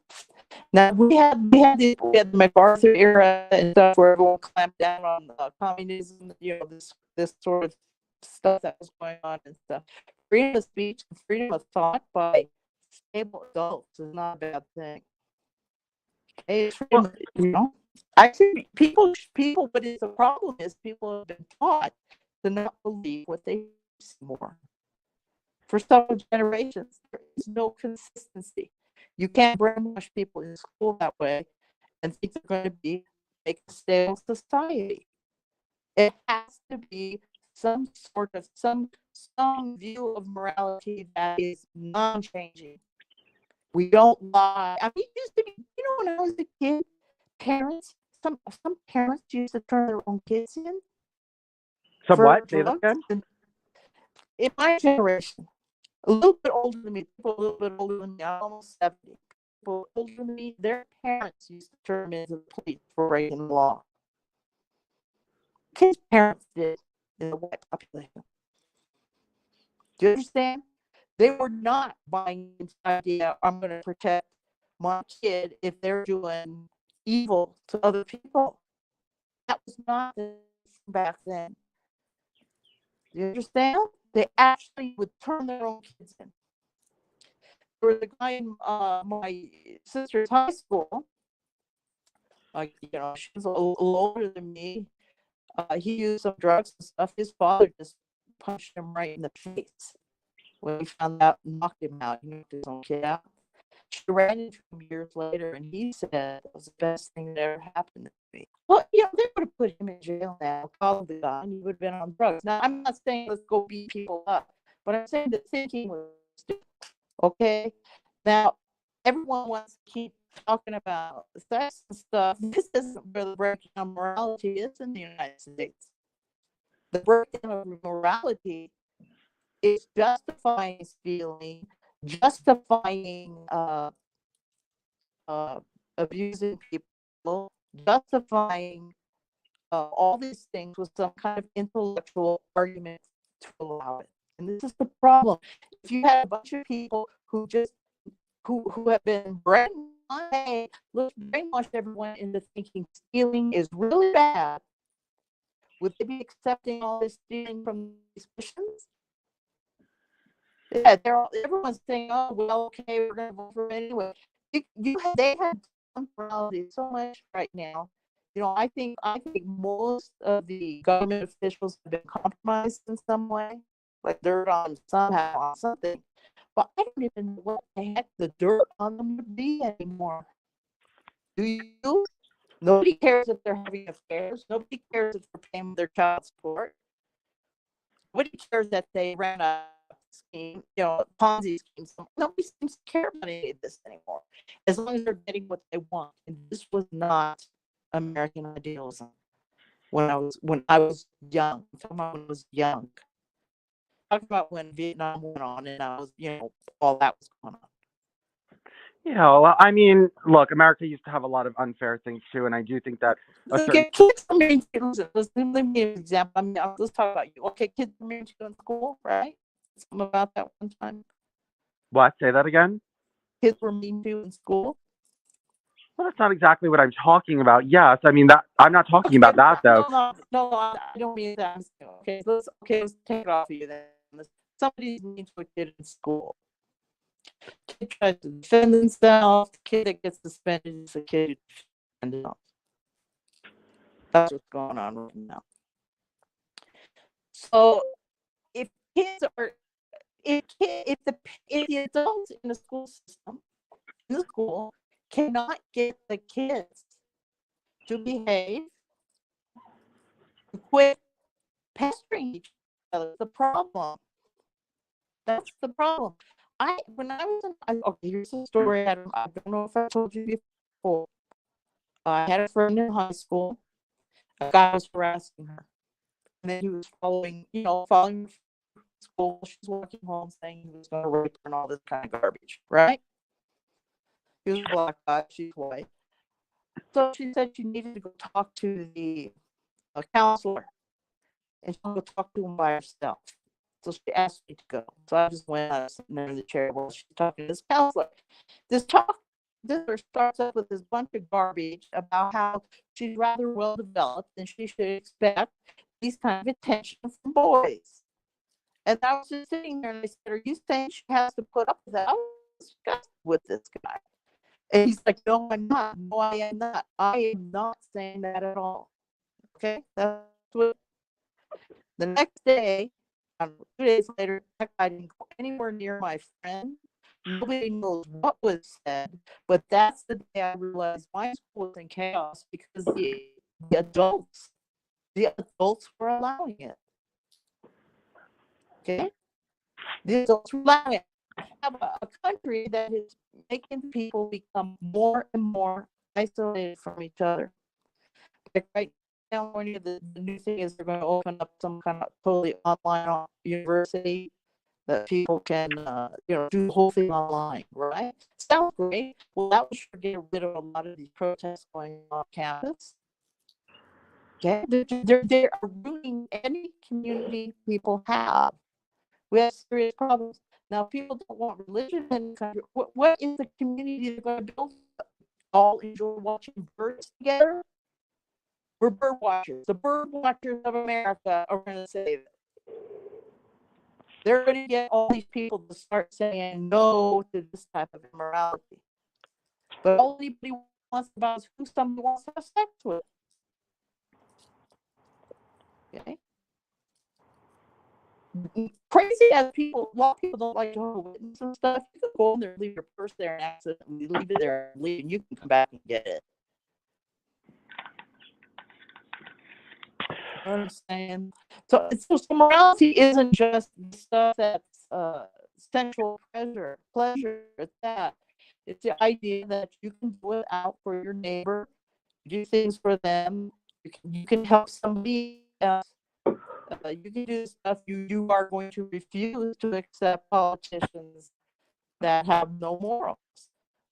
now we had the MacArthur era and stuff where everyone clamped down on communism. You know, this sort of stuff that was going on and stuff. Freedom of speech and freedom of thought by stable adults is not a bad thing. Okay, you know, I think people. But the problem is people have been taught to not believe what they see more. For several generations, there is no consistency. You can't brainwash people in school that way and think they're going to make a stable society. It has to be some view of morality that is non-changing. We don't lie. I mean, it used to be, you know, when I was a kid, some parents used to turn their own kids in. Somewhat, say that again. In my generation, a little bit older than me, people a little bit older than me, I'm almost 70. People older than me, their parents used to turn them into the police for breaking the law. Kids' parents did in the white population. Do you understand? They were not buying into the idea, I'm going to protect my kid if they're doing evil to other people. That was not the back then. Do you understand? They actually would turn their own kids in. was a guy in my sister's high school. Like, you know, she was a little older than me. He used some drugs and stuff. His father just punched him right in the face. When he found out, knocked him out. He knocked his own kid out. She ran into him years later, and he said it was the best thing that ever happened to me. Well, you know, they would have put him in jail now, called the guy, and he would have been on drugs. Now, I'm not saying let's go beat people up, but I'm saying the thinking was stupid. Okay? Now, everyone wants to keep talking about sex and stuff. This isn't where the breakdown of morality is in the United States. The breakdown of morality is justifying stealing, justifying abusing people, justifying all these things with some kind of intellectual argument to allow it. And this is the problem. If you had a bunch of people who just who have been brainwashed everyone into thinking stealing is really bad, would they be accepting all this stealing from these Christians? Yeah, everyone's saying, "Oh, well, okay, we're going to vote for it anyway." They have morality so much right now. You know, I think most of the government officials have been compromised in some way, like dirt on somehow on something. But I don't even know what the heck the dirt on them would be anymore. Do you? Nobody cares if they're having affairs. Nobody cares if they're paying their child support. Nobody cares that they ran a scheme, you know, Ponzi scheme. Nobody seems to care about any of this anymore, as long as they're getting what they want. And this was not American idealism when I was young. I'm talking about when I was young. Talking about when Vietnam went on and I was, you know, all that was going on. Yeah, well, I mean, look, America used to have a lot of unfair things too, and I do think that a certain Kids are mean to, listen, let me give you an example. I mean, let's talk about you. Okay, kids are mean to you in school, right? Something about that one time. what? Say that again? Kids were mean to you in school. Well, that's not exactly what I'm talking about. Yes, I mean that I'm not talking about that though. No, I don't mean that. Let's take it off of you then. Somebody's mean to a kid in school. Kid tries to defend themselves. The kid that gets suspended is the kid who defends himself. That's what's going on right now. So if kids are, if the adults in the school system, in the school, cannot get the kids to behave, to quit pestering each other, the problem. That's the problem. When I was okay, here's a story. I don't know if I told you before. I had a friend in high school. A guy was harassing her, and then he was following school. She's walking home saying he was going to rape her and all this kind of garbage, right? He was a black guy, she's white. So she said she needed to go talk to the counselor, and she'll go talk to him by herself. So she asked me to go. So I just went. I was sitting there in the chair while she's talking to this counselor. This starts up with this bunch of garbage about how she's rather well developed and she should expect these kind of attention from boys. And I was just sitting there and I said, "Are you saying she has to put up with that?" I was disgusted with this guy. And he's like, "No, I'm not. No, I am not. I am not saying that at all." Okay? That's what the next day, 2 days later, that guy didn't go anywhere near my friend. Nobody knows what was said, but that's the day I realized my school was in chaos because the adults were allowing it. Okay? The adults were allowing it. I have a country that is making people become more and more isolated from each other. Like right now, California, the new thing is they're going to open up some kind of totally online university that people can, do the whole thing online, right? Sounds great. Well, that would sure get rid of a lot of these protests going on campus. Okay, they're ruining any community people have. We have serious problems. Now, people don't want religion in the country. What is the community they're going to build? All enjoy watching birds together? We're bird watchers. The bird watchers of America are going to save it. they're going to get all these people to start saying no to this type of immorality. But all anybody wants about is who somebody wants to have sex with. Okay? Crazy as people, a lot of people don't like Jehovah's Witnesses and stuff. You can go in there, leave your purse there, and accidentally leave it there, and leave, and you can come back and get it. You know what I'm saying? So morality isn't just the stuff that's sensual pleasure. It's that. It's the idea that you can do it out for your neighbor, do things for them. You can help somebody else. You can do stuff. You are going to refuse to accept politicians that have no morals.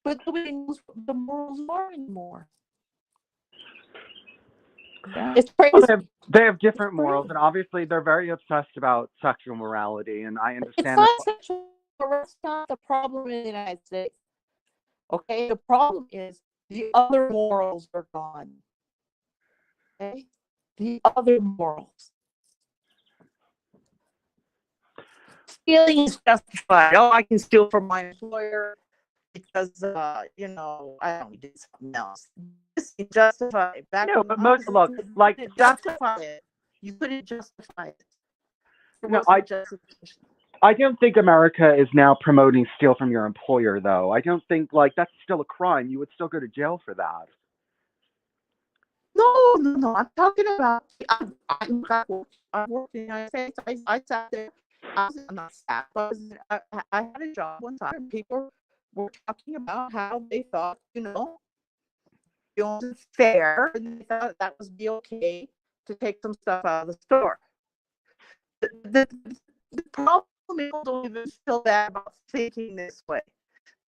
But nobody knows what the morals are anymore. Yeah, it's crazy. Well, they have different morals, and obviously they're very obsessed about sexual morality, and I understand it's not sexual. That's not the problem in the United States. Okay, the problem is the other morals are gone. Okay, the other morals. Stealing is justified. Oh, I can steal from my employer because I don't do something else. This is justified. No, but most look like justify it. You couldn't justify it. No, I don't think America is now promoting steal from your employer, though. I don't think that's still a crime. You would still go to jail for that. No. I'm talking about. I worked in the United States. I sat there. I had a job one time, and people were talking about how they thought, it was fair, and they thought that was be okay to take some stuff out of the store. The problem is people don't even feel bad about thinking this way.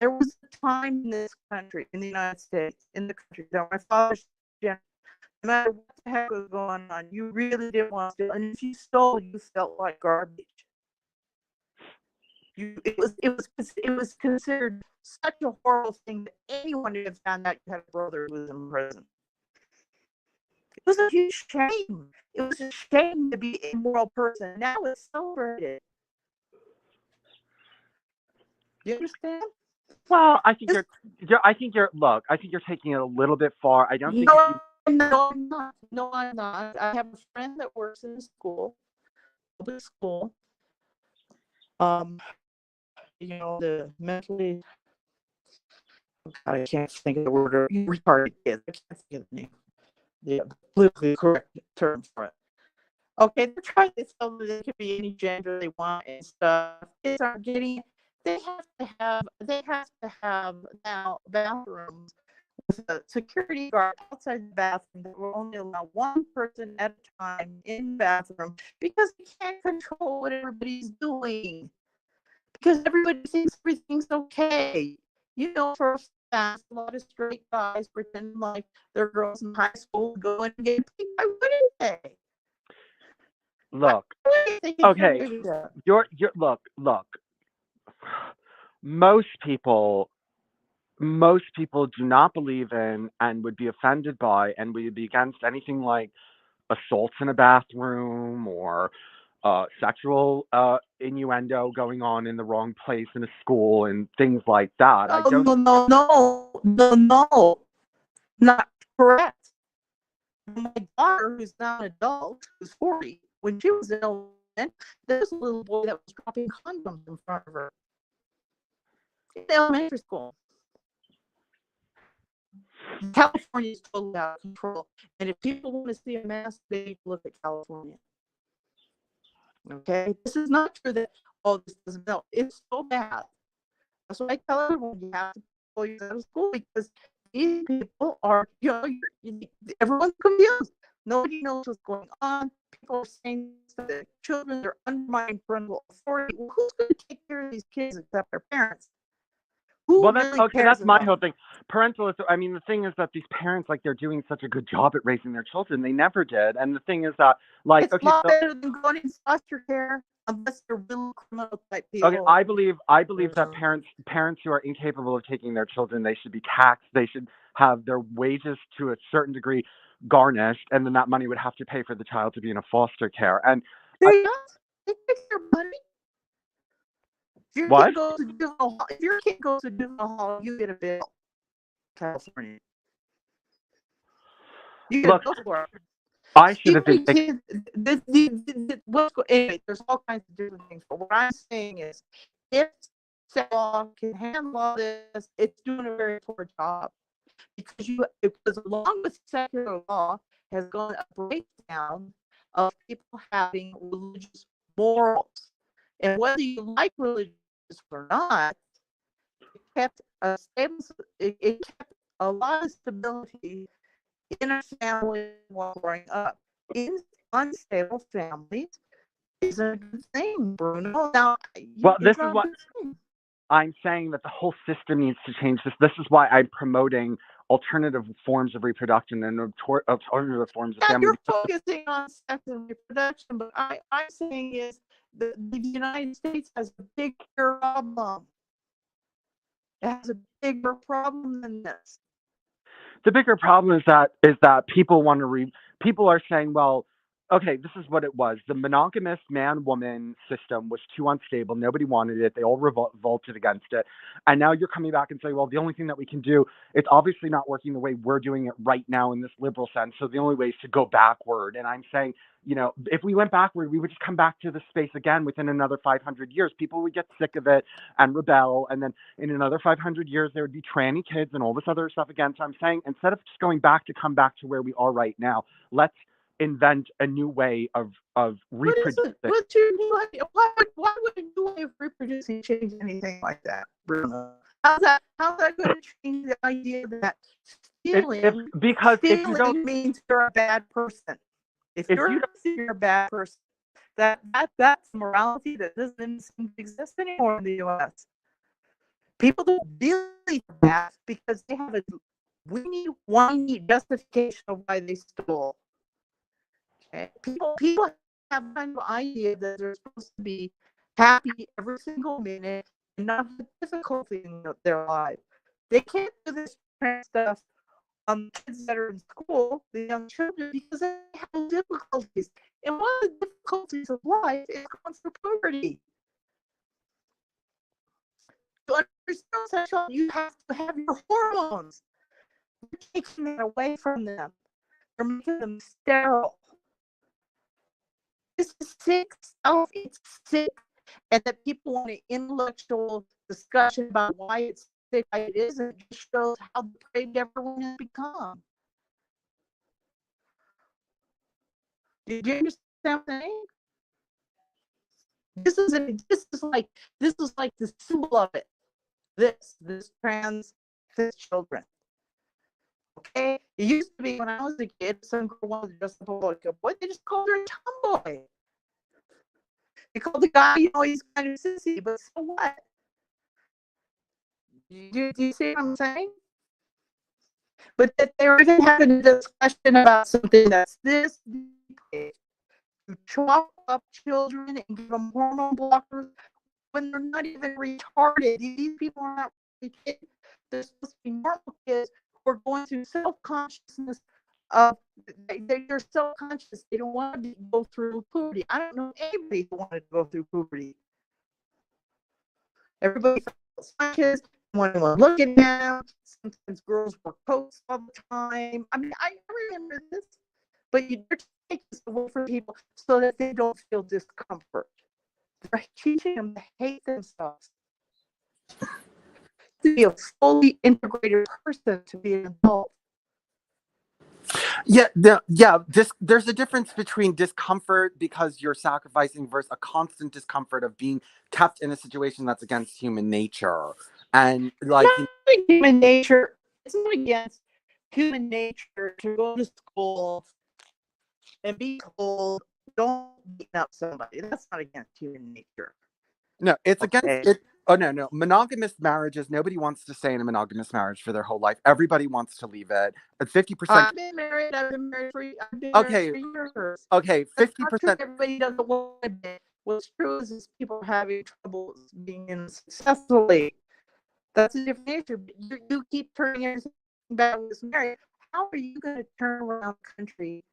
There was a time in this country, in the United States, that my father's generation, no matter what the heck was going on, you really didn't want to steal. And if you stole, you felt like garbage. It was considered such a horrible thing that anyone who had found out you had a brother who was in prison. It was a huge shame. It was a shame to be an immoral person. Now it's celebrated. You understand? Well, I think you're taking it a little bit far. I don't think. No, I'm not. No, I'm not. I have a friend that works in a school, public school. The mentally, I can't think of the word, retarded kids. I can't think of the name. The politically correct term for it. Okay, they're trying to tell them they can be any gender they want and stuff. Kids aren't getting. They have to have now bathrooms with a security guard outside the bathroom that will only allow one person at a time in the bathroom because they can't control what everybody's doing. Because everybody thinks everything's okay. For a fact, a lot of straight guys pretend like they're girls in high school go in and get paid. Why wouldn't they? Look, okay, look. Most people do not believe in and would be offended by and would be against anything like assaults in a bathroom or sexual innuendo going on in the wrong place in a school and things like that. No, not correct. My daughter, who's now an adult, who's 40, when she was in elementary, there was a little boy that was dropping condoms in front of her in elementary school. California is totally out of control, and if people want to see a mass, they need to look at California. Okay, this is not true that this doesn't know. It's so bad. That's why I tell everyone you have to pull you out of school because these people are, everyone's confused. Nobody knows what's going on. People are saying that children are undermining parental authority. Well, who's going to take care of these kids except their parents? That's my whole thing. The thing is that these parents, they're doing such a good job at raising their children. They never did. And the thing is that, it's a lot better than going in foster care, unless they're real criminal type people. Okay, I believe that parents who are incapable of taking their children, they should be taxed. They should have their wages to a certain degree garnished, and then that money would have to pay for the child to be in a foster care. And they take their money. If your What? kid goes to juvenile hall, you get a bill. California, you get a Look, bill for it. I should have Anyway, been. anyway, there's all kinds of different things. But what I'm saying is, if law can handle all this, it's doing a very poor job. Because along with secular law has gone a breakdown of people having religious morals. And whether you like religious or not, it kept a lot of stability in a family while growing up. In unstable families isn't a good thing, Bruno. Now, Well, this it's is not a what good thing. I'm saying, that the whole system needs to change. This is why I'm promoting alternative forms of reproduction and alternative forms of Yeah, family. you're focusing on sex and reproduction, but I'm saying is the United States has a bigger problem. It has a bigger problem than this. The bigger problem is that people are saying, well, okay, this is what it was. The monogamous man-woman system was too unstable. Nobody wanted it. They all revolted against it. And now you're coming back and saying, well, the only thing that we can do, it's obviously not working the way we're doing it right now in this liberal sense. So the only way is to go backward. And I'm saying, if we went backward, we would just come back to this space again within another 500 years. People would get sick of it and rebel. And then in another 500 years, there would be tranny kids and all this other stuff again. So I'm saying, instead of just going back to come back to where we are right now, let's invent a new way of reproducing. What's your new idea? Why would a new way of reproducing change anything like that, Bruno? How's that going to change the idea that stealing means you're a bad person? If you're a bad person, that's morality that doesn't seem to exist anymore in the U.S. People don't really that because they have a whiny justification of why they stole. Okay? People have kind of idea that they're supposed to be happy every single minute and not have difficulty in their life. They can't do this kind of stuff on kids that are in school, the young children, because they have difficulties. And one of the difficulties of life is going through puberty. To understand sexual, you have to have your hormones. You're taking it away from them. You're making them sterile. This is sick stuff. It's sick. And that people want an intellectual discussion about why it's sick, why it isn't, just shows how depraved everyone has become. Did you understand what I'm saying? This is like the symbol of it. This trans children. Okay, it used to be when I was a kid, some girl wanted to dress up like a boy. They just called her a tomboy. They called the guy, he's kind of sissy, but so what? Do you see what I'm saying? But that they were even having a discussion about something that's this deep. To chop up children and give them hormone blockers when they're not even retarded. These people are not retarded. They're supposed to be normal kids who are going through self-consciousness of they're self-conscious. They don't want to go through puberty. I don't know anybody who wanted to go through puberty. Everybody feels conscious. When anyone look at them, sometimes girls wear coats all the time. I mean, I remember this, but you're taking this away from people so that they don't feel discomfort. They're teaching them to hate themselves. To be a fully integrated person, to be an adult. There's a difference between discomfort because you're sacrificing versus a constant discomfort of being kept in a situation that's against human nature. And Human nature, it's not against human nature to go to school and be told don't beat up somebody. That's not against human nature. No, it's against it. Oh, no. Monogamous marriages, nobody wants to stay in a monogamous marriage for their whole life. Everybody wants to leave it. At 50%. I've been married for years. Okay, 50%. Everybody doesn't want to be. What's true is people are having trouble being in successfully. That's a different issue. But you keep turning everything back with this marriage. How are you going to turn around a country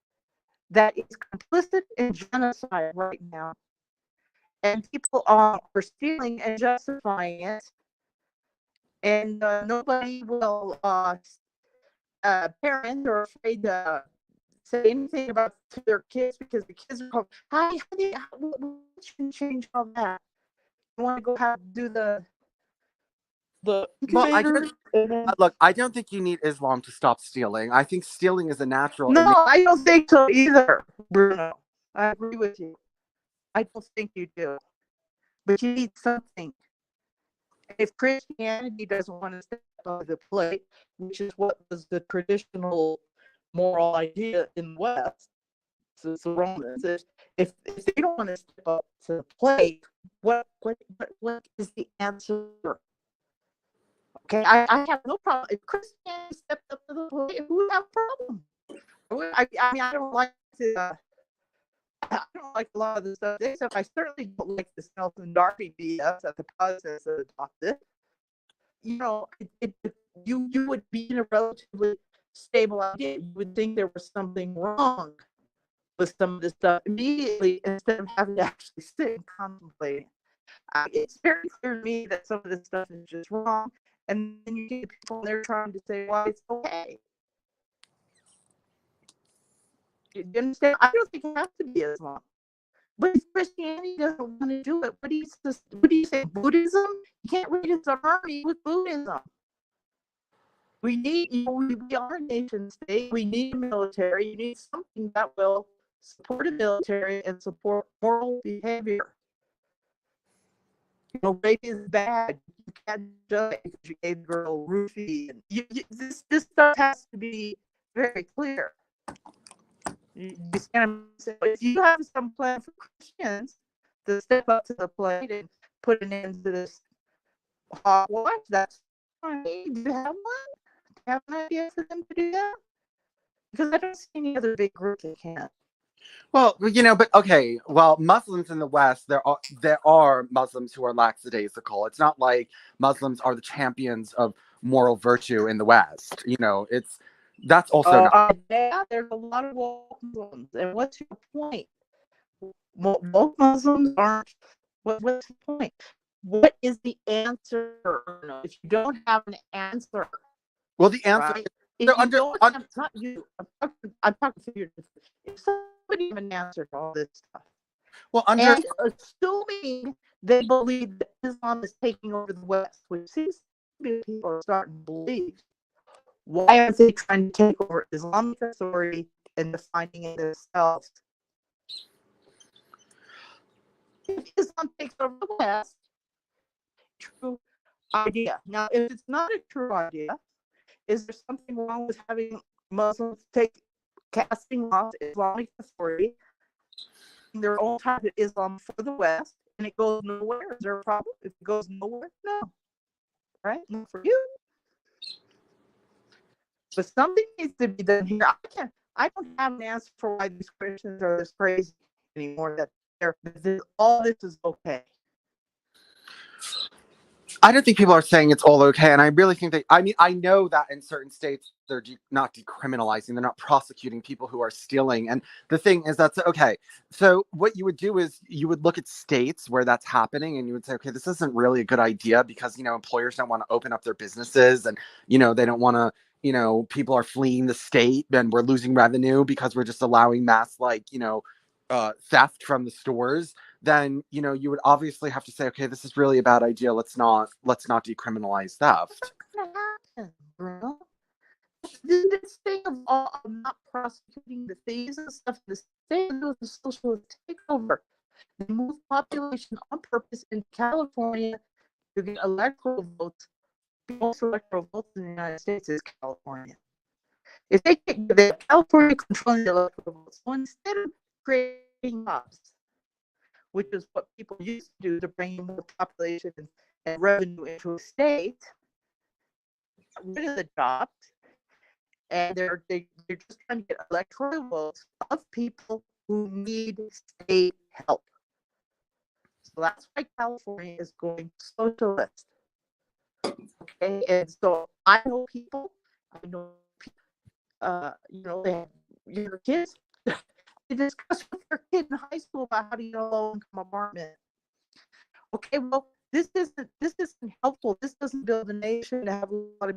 that is complicit in genocide right now and people are stealing and justifying it, and nobody will, parents are afraid to say anything about to their kids because the kids are called, what can change all that? You want to go do the Well, incubator? look, I don't think you need Islam to stop stealing. I think stealing is a natural. No, I don't think so either, Bruno. I agree with you. I don't think you do. But you need something. If Christianity doesn't want to step up to the plate, which is what was the traditional moral idea in the West, since the Romans, if they don't want to step up to the plate, what is the answer? Okay, I have no problem. If Christianity stepped up to the plate, who would have a problem? I mean, I don't like to. I don't like a lot of the stuff they said. I certainly don't like the Nelson Darby BS that the process has adopted. You know, you would be in a relatively stable idea. You would think there was something wrong with some of this stuff immediately instead of having to actually sit and contemplate. It's very clear to me that some of this stuff is just wrong, and then you get people and they're trying to say, "Well, it's okay." You understand? I don't think it has to be Islam. But if Christianity doesn't want to do it, what do you say? Buddhism? You can't raise an army with Buddhism. We need, we are a nation state. We need a military. You need something that will support a military and support moral behavior. You know, rape is bad. You can't judge it because you gave the girl a roofie. And this stuff has to be very clear. If you have some plan for Christians to step up to the plate and put an end to this hogwash, that's fine. Do you have one? Do you have an idea for them to do that? Because I don't see any other big group that can. Well, you know, but okay. Well, Muslims in the West, there are Muslims who are lackadaisical. It's not like Muslims are the champions of moral virtue in the West. You know, that's also not. Yeah, there's a lot of woke Muslims. And what's your point? Woke Muslims aren't. What's the point? What is the answer? If you don't have an answer, Well, the answer. right? If you don't have, not you. I'm talking for you. If somebody have an answer to all this stuff, well, and assuming they believe that Islam is taking over the West, which seems to be people are starting to believe. Why aren't they trying to take over Islamic authority and defining it themselves? If Islam takes over the West, true idea. Now, if it's not a true idea, is there something wrong with having Muslims casting off Islamic authority in their own type of Islam for the West, and it goes nowhere? Is there a problem? If it goes nowhere, no. Right? Not for you. But something needs to be done here. I don't have an answer for why these Christians are this crazy anymore. All this is okay. I don't think people are saying it's all okay, and I really think I know that in certain states they're not decriminalizing, they're not prosecuting people who are stealing. And the thing is, that's okay. So what you would do is you would look at states where that's happening, and you would say, okay, this isn't really a good idea because employers don't want to open up their businesses, and they don't want to. People are fleeing the state, and we're losing revenue because we're just allowing mass theft from the stores. Then you would obviously have to say, okay, this is really a bad idea. Let's not decriminalize theft. Bruno. This thing of not prosecuting the thieves and stuff, this thing was a socialist takeover. They moved population on purpose in California to get electoral votes. The most electoral votes in the United States is California. If they get California controlling the electoral votes, so instead of creating jobs, which is what people used to do to bring more population and revenue into a state, rid of the jobs, and they're just trying to get electoral votes of people who need state help. So that's why California is going socialist. Okay, and so I know people, they have younger kids. They discuss with their kid in high school about how to get a low-income apartment. Okay, well, this isn't helpful. This doesn't build a nation to have a lot of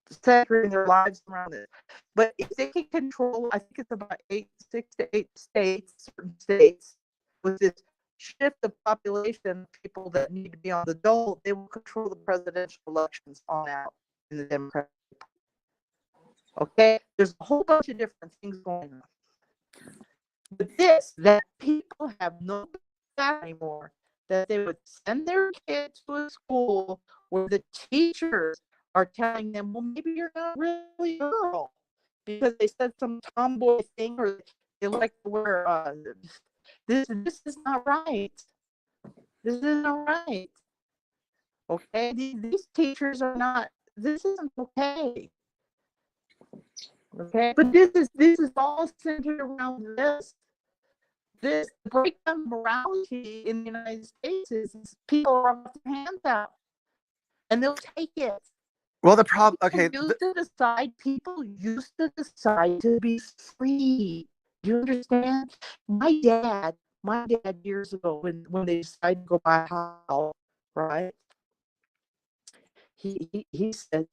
centering their lives around it. But if they can control, I think it's about 6 to 8 states, certain states, with this shift of population, people that need to be on the dole, they will control the presidential elections on out in the Democratic Party. Okay, there's a whole bunch of different things going on. But that people have no staff anymore, that they would send their kids to a school where the teachers are telling them, well, maybe you're not really a girl because they said some tomboy thing, or they like to wear this is not right. This isn't right. Okay, these teachers are not. This isn't okay. Okay, but this is all centered around this. This breakdown of morality in the United States is people are off their hands out, and they'll take it. Well, the problem. Okay. People used to decide to be free. Do you understand? My dad years ago, when they decided to go buy a house, right? He said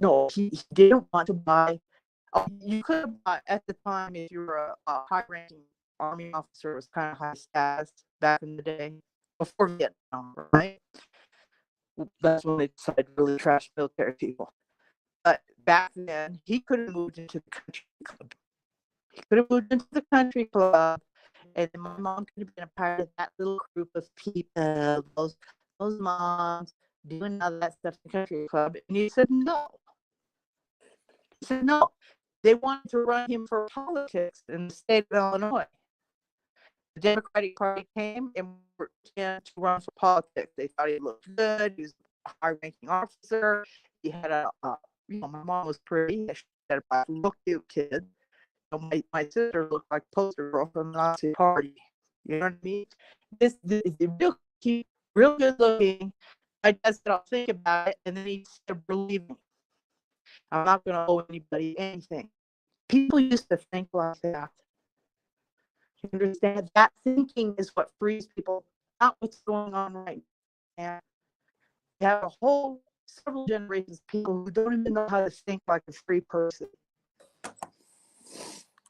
no, he didn't want to buy. You could have bought at the time, if you were a high-ranking Army officer, it was kind of high status back in the day before Vietnam, right? That's when they decided to really trash military people. But back then, he could have moved into the country club. He could have moved into the country club, and then my mom could have been a part of that little group of people, those moms doing all that stuff in the country club. And he said no. He said no. They wanted to run him for politics in the state of Illinois. The Democratic Party came and were to run for politics. They thought he looked good. He was a high-ranking officer. He had my mom was pretty. She had a real cute kid. My sister looked like a poster girl from the Nazi Party. You know what I mean? This real cute, real good looking. My dad said, I'll think about it. And then he said, believe me, I'm not going to owe anybody anything. People used to think like that. You understand? That thinking is what frees people, not what's going on right now. You have several generations of people who don't even know how to think like a free person.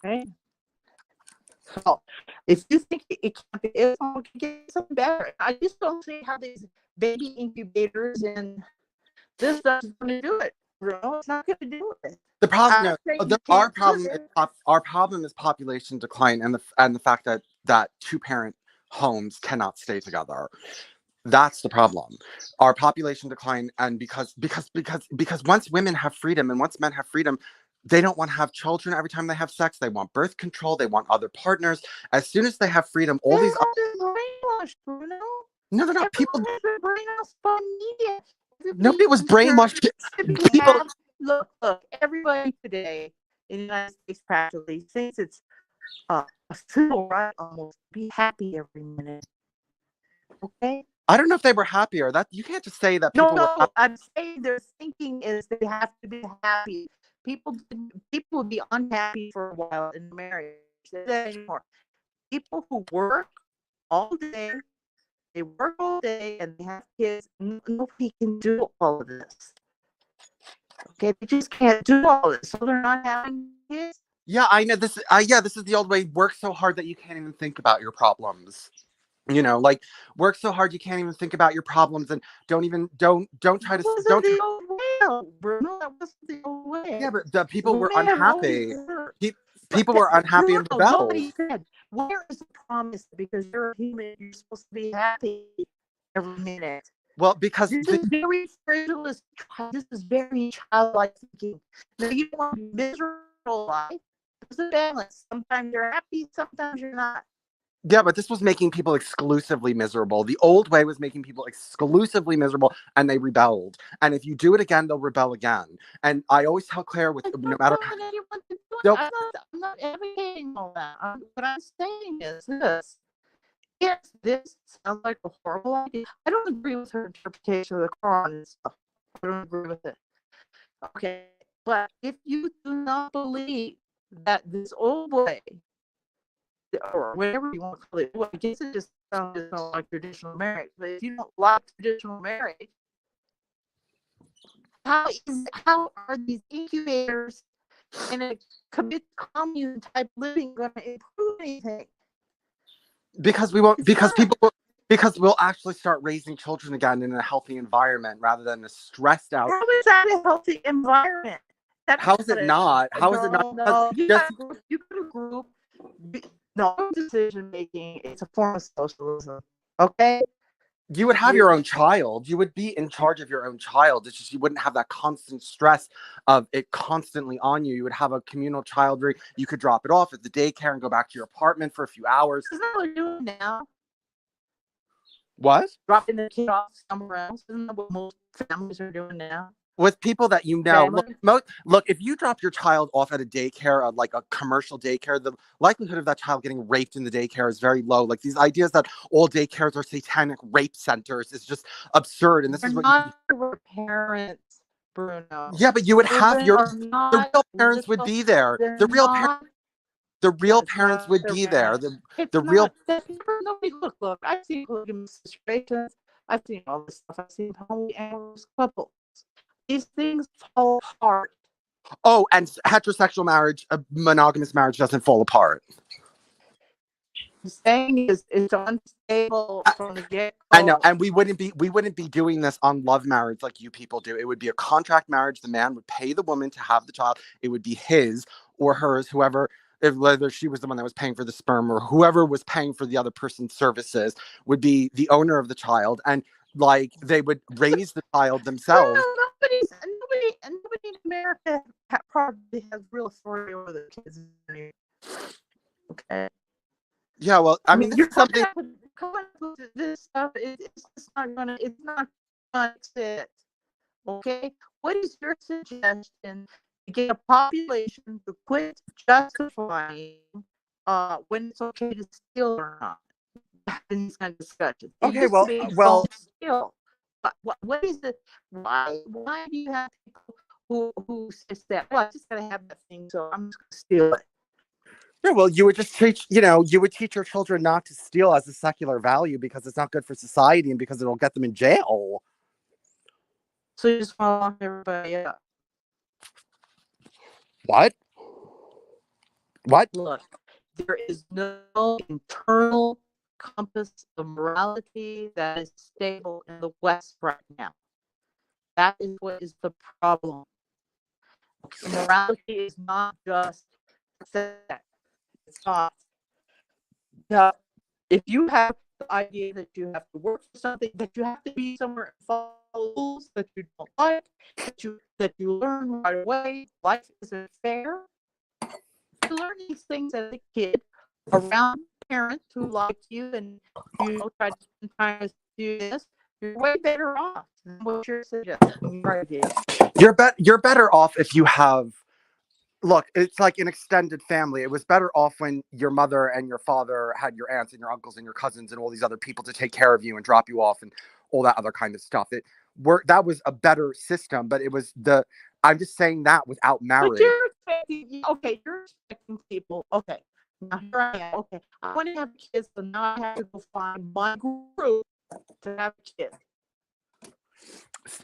Okay? So, if you think it can't be, it's all can get something better. I just don't see how these baby incubators and this stuff is going to do it. Bruno, it's not going to do it. The problem, our problem is population decline, and the fact that two-parent homes cannot stay together. That's the problem. Our population decline, and because once women have freedom and once men have freedom, they don't want to have children every time they have sex. They want birth control. They want other partners. As soon as they have freedom, all these brainwashed, Bruno. No, they're not. People has been brainwashed by media. Nobody was brainwashed. People. Look, everybody today in the United States practically thinks it's a civil right almost to be happy every minute. Okay? I don't know if they were happy or that. You can't just say that people were happy. I'm saying their thinking is they have to be happy. People would be unhappy for a while in marriage. They don't anymore. People who work all day, and they have kids. Nobody can do all of this. Okay, they just can't do all this, so they're not having kids. Yeah, I know this. This is the old way. Work so hard that you can't even think about your problems. You know, like work so hard you can't even think about your problems, and don't try to. The old way, Bruno. That wasn't the old way. Yeah, but the people were unhappy. People were unhappy and rebelled. Nobody said, "Where is the promise?" Because you're a human, you're supposed to be happy every minute. Well, because this is very frivolous. This is very childlike thinking. Now, you don't want a miserable life. There's a balance. Sometimes you're happy, sometimes you're not. Yeah, but this was making people exclusively miserable. The old way was making people exclusively miserable, and they rebelled. And if you do it again, they'll rebel again. And I always tell Claire, no matter how, I'm not advocating all that. What I'm saying is this. Yes, this sounds like a horrible idea. I don't agree with her interpretation of the Quran and stuff. I don't agree with it. Okay, but if you do not believe that this old way, or whatever you want to call it. Well, I guess it just sounds like traditional marriage. But if you don't like traditional marriage, how are these incubators and a commit commune type living going to improve anything? Because we won't. It's Because not. people. Because we'll actually start raising children again in a healthy environment rather than a stressed out. How is that a healthy environment? That's How is it not? How is it not? No, you Just got a group. No decision making. It's a form of socialism. Okay. you would have your own child. You would be in charge of your own child. It's just you wouldn't have that constant stress of it constantly on you. You would have a communal child where you could drop it off at the daycare and go back to your apartment for a few hours. Isn't that what we're doing now? What? Dropping the kid off somewhere else. Isn't that what most families are doing now? With people that you know. Families? Look, if you drop your child off at a daycare, like a commercial daycare, the likelihood of that child getting raped in the daycare is very low. Like these ideas that all daycares are satanic rape centers is just absurd. And this They're is what not your parents, Bruno. yeah, but you would have Children your are the not real parents would little- be there. they're The real not- the real That's parents not would their be there. parents. The It's real not that nobody look. I've seen polygamous situations. I've seen all this stuff. I've seen polyamorous couples. These things fall apart. oh, and heterosexual marriage, monogamous marriage doesn't fall apart. The saying is it's unstable from the get. I know, and we wouldn't be doing this on love marriage like you people do. It would be a contract marriage. The man would pay the woman to have the child. It would be his or hers, whoever, whether she was the one that was paying for the sperm or whoever was paying for the other person's services would be the owner of the child, and like they would raise the child themselves. Nobody in America probably has real authority over the kids. Okay. Yeah, well, I mean, this you're is something. coming up with this stuff. It's not gonna fit. Okay. What is your suggestion to get a population to quit justifying when it's okay to steal or not? In these kind of discussions. Okay, well, steal. What is it? Why do you have people who says that? Well, I just gotta have that thing, so I'm just gonna steal it. Yeah, well, you would just teach your children not to steal as a secular value because it's not good for society and because it'll get them in jail. So you just want to lock everybody up. What? Look, there is no internal compass of morality that is stable in the West right now. That is what is the problem. Morality is not just sex. It's not. Now, if you have the idea that you have to work for something, that you have to be somewhere and follow rules that you don't like, that you learn right away, life isn't fair. You learn these things as a kid around parents who like you and try to spend time to do this. You're way better off than what you're suggesting. You're better off if you have. Look, it's like an extended family. It was better off when your mother and your father had your aunts and your uncles and your cousins and all these other people to take care of you and drop you off and all that other kind of stuff. That was a better system, but it was I'm just saying that without marriage. But you're expecting people. Okay, now here I am. Okay, I want to have kids, so now I have to go find my group to have kids.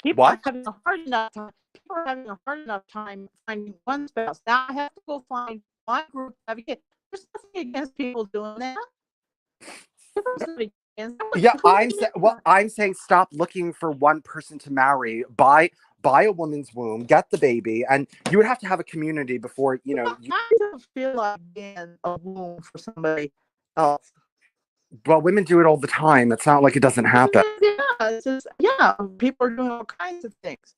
People are having a hard enough time finding one spouse. Now I have to go find my group to have a kid. There's nothing against people doing that. Yeah, I'm saying stop looking for one person to marry. Buy a woman's womb, get the baby, and you would have to have a community before I don't feel like being a womb for somebody else. Well, women do it all the time. It's not like it doesn't happen. People are doing all kinds of things.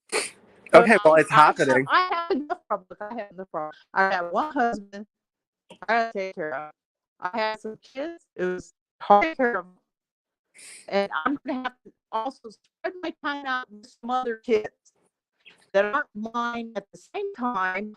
Okay, well, it's happening. I have enough problems. I have one husband I gotta take care of. I had some kids. It was hard to take care of them. And I'm gonna have to also spread my time out with some other kids that aren't mine at the same time.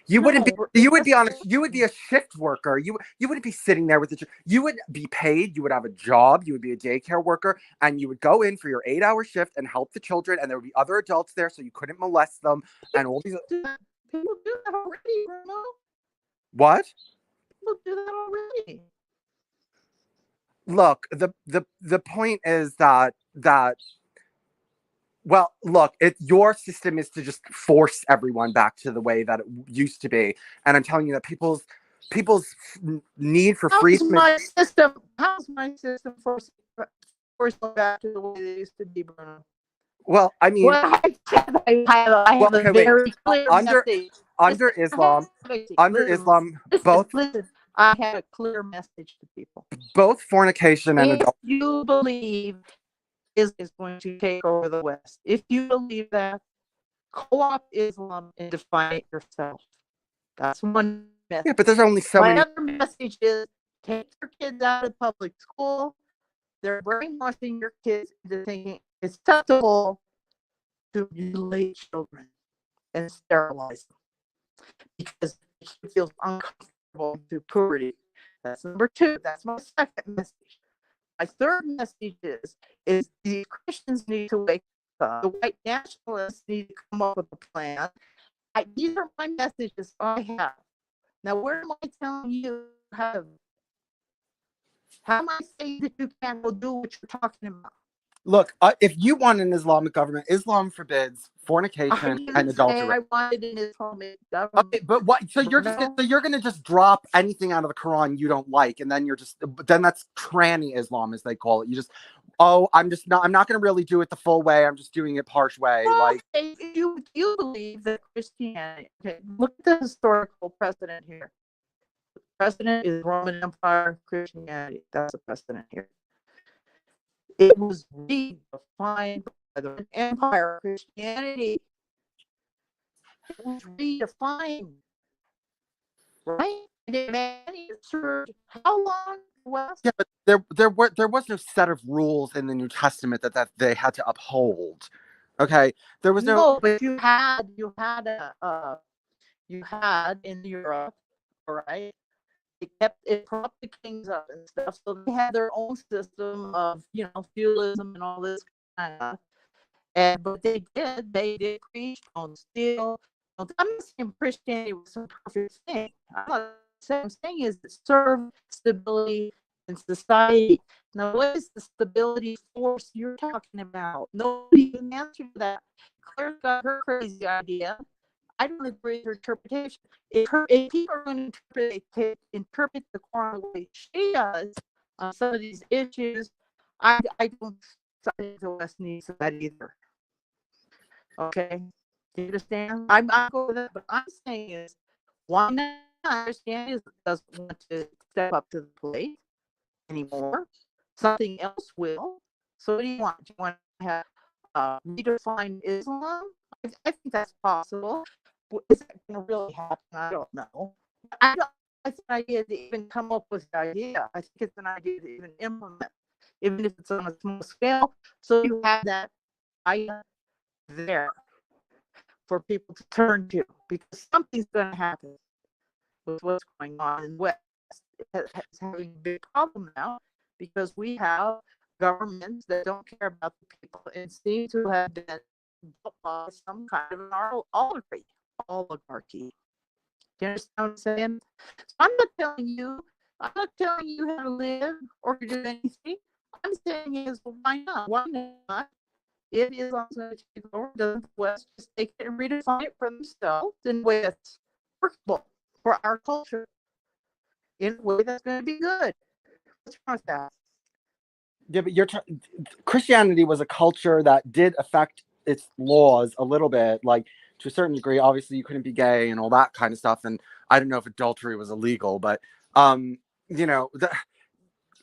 You would be a shift worker. You wouldn't be sitting there with you would be paid, you would have a job, you would be a daycare worker, and you would go in for your 8-hour shift and help the children, and there would be other adults there so you couldn't molest them and all these people do that already, Bruno. What? people do that already. Look, the point is that well, look, your system is to just force everyone back to the way that it used to be, and I'm telling you that people's need for freedom. How's my system forcing back to the way they used to be, Bruno? Well, I mean, well, I have a very clear message. Under Islam, both listen. I had a clear message to people. Both fornication and adultery. If you believe is going to take over the West, if you believe that, co-opt Islam and define it yourself. That's one message. Yeah, but there's only so many. My other message is take your kids out of public school. They're brainwashing your kids into thinking it's acceptable to mutilate children and sterilize them because it feels uncomfortable through puberty. That's number two. That's my second message. My third message is the Christians need to wake up. The white nationalists need to come up with a plan. These are my messages I have. Now, where am I telling you how am I saying that you can't go do what you're talking about? Look, if you want an Islamic government, Islam forbids fornication and adultery. I wanted an Islamic government. Okay, but what? So you're gonna just drop anything out of the Quran you don't like, and then then that's tranny Islam, as they call it. You just, I'm not gonna really do it the full way. I'm just doing it partial way. Like, if you believe that Christianity, okay, look at the historical precedent here. The precedent is Roman Empire, Christianity. That's the precedent here. It was redefined by the Roman Empire, Christianity. It was redefined, right? And it served how long? West? Yeah, but there was no set of rules in the New Testament that they had to uphold. Okay, there was no. But you had in Europe, all right. It propped the kings up and stuff, so they had their own system of feudalism and all this kind of. But they did preach, don't steal. I'm not saying Christianity was some perfect thing. What I'm saying is it served stability in society. Now, what is the stability force you're talking about? Nobody can answer that. Claire's got her crazy idea. I don't agree with her interpretation. If people are going to interpret the Quran the way she does on some of these issues, I don't think the West needs that either. Okay, do you understand? I'm not going with that, but I'm saying is, why not? I understand is doesn't want to step up to the plate anymore. Something else will. So what do you want? Do you want to have redefine Islam? I think that's possible. Is that going to really happen? I don't know. It's an idea to even come up with the idea. I think it's an idea to even implement, even if it's on a small scale. So you have that idea there for people to turn to, because something's going to happen with what's going on in the West. It's having a big problem now because we have governments that don't care about the people and seem to have been built by some kind of an oligarchy. Do you understand what I'm saying? So I'm not telling you how to live or to do anything. I'm saying is, well, why not? Why not? If Islam's going to take over, doesn't the West just take it and redefine it for themselves in a way that's workable for our culture, in a way that's going to be good? What's wrong with that? Yeah, but Christianity was a culture that did affect its laws a little bit, like to a certain degree. Obviously, you couldn't be gay and all that kind of stuff. And I don't know if adultery was illegal, but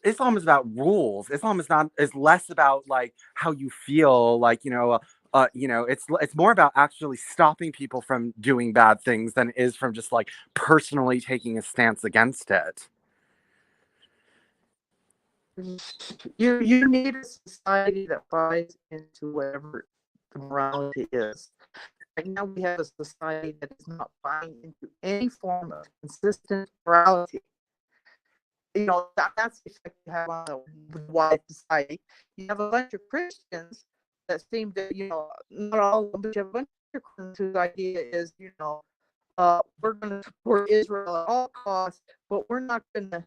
Islam is about rules. Islam is less about like how you feel, like it's more about actually stopping people from doing bad things than it is from just like personally taking a stance against it. You need a society that buys into whatever the morality is. Right now, we have a society that is not buying into any form of consistent morality. That's the effect you have on the wide society. You have a bunch of Christians that seem to, not all of them, but you have a bunch of Christians whose idea is, we're going to support Israel at all costs, but we're not going to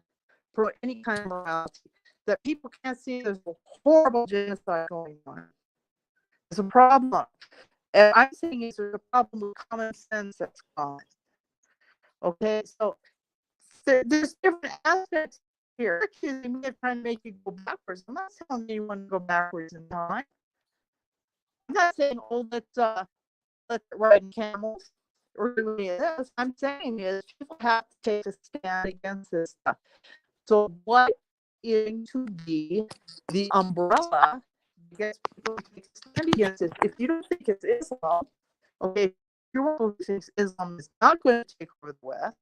promote any kind of morality. That people can't see there's a horrible genocide going on. It's a problem. And I'm saying there's a problem with common sense that's gone. Okay, so there's different aspects here. They may have trying to make you go backwards. I'm not telling anyone to go backwards in time. I'm not saying, oh, let's ride camels or do any of this. I'm saying is people have to take a stand against this stuff. So what is going to be the umbrella against people who take a stand against it? If you don't think it's Islam, okay, if you're one who thinks Islam is not going to take over the West,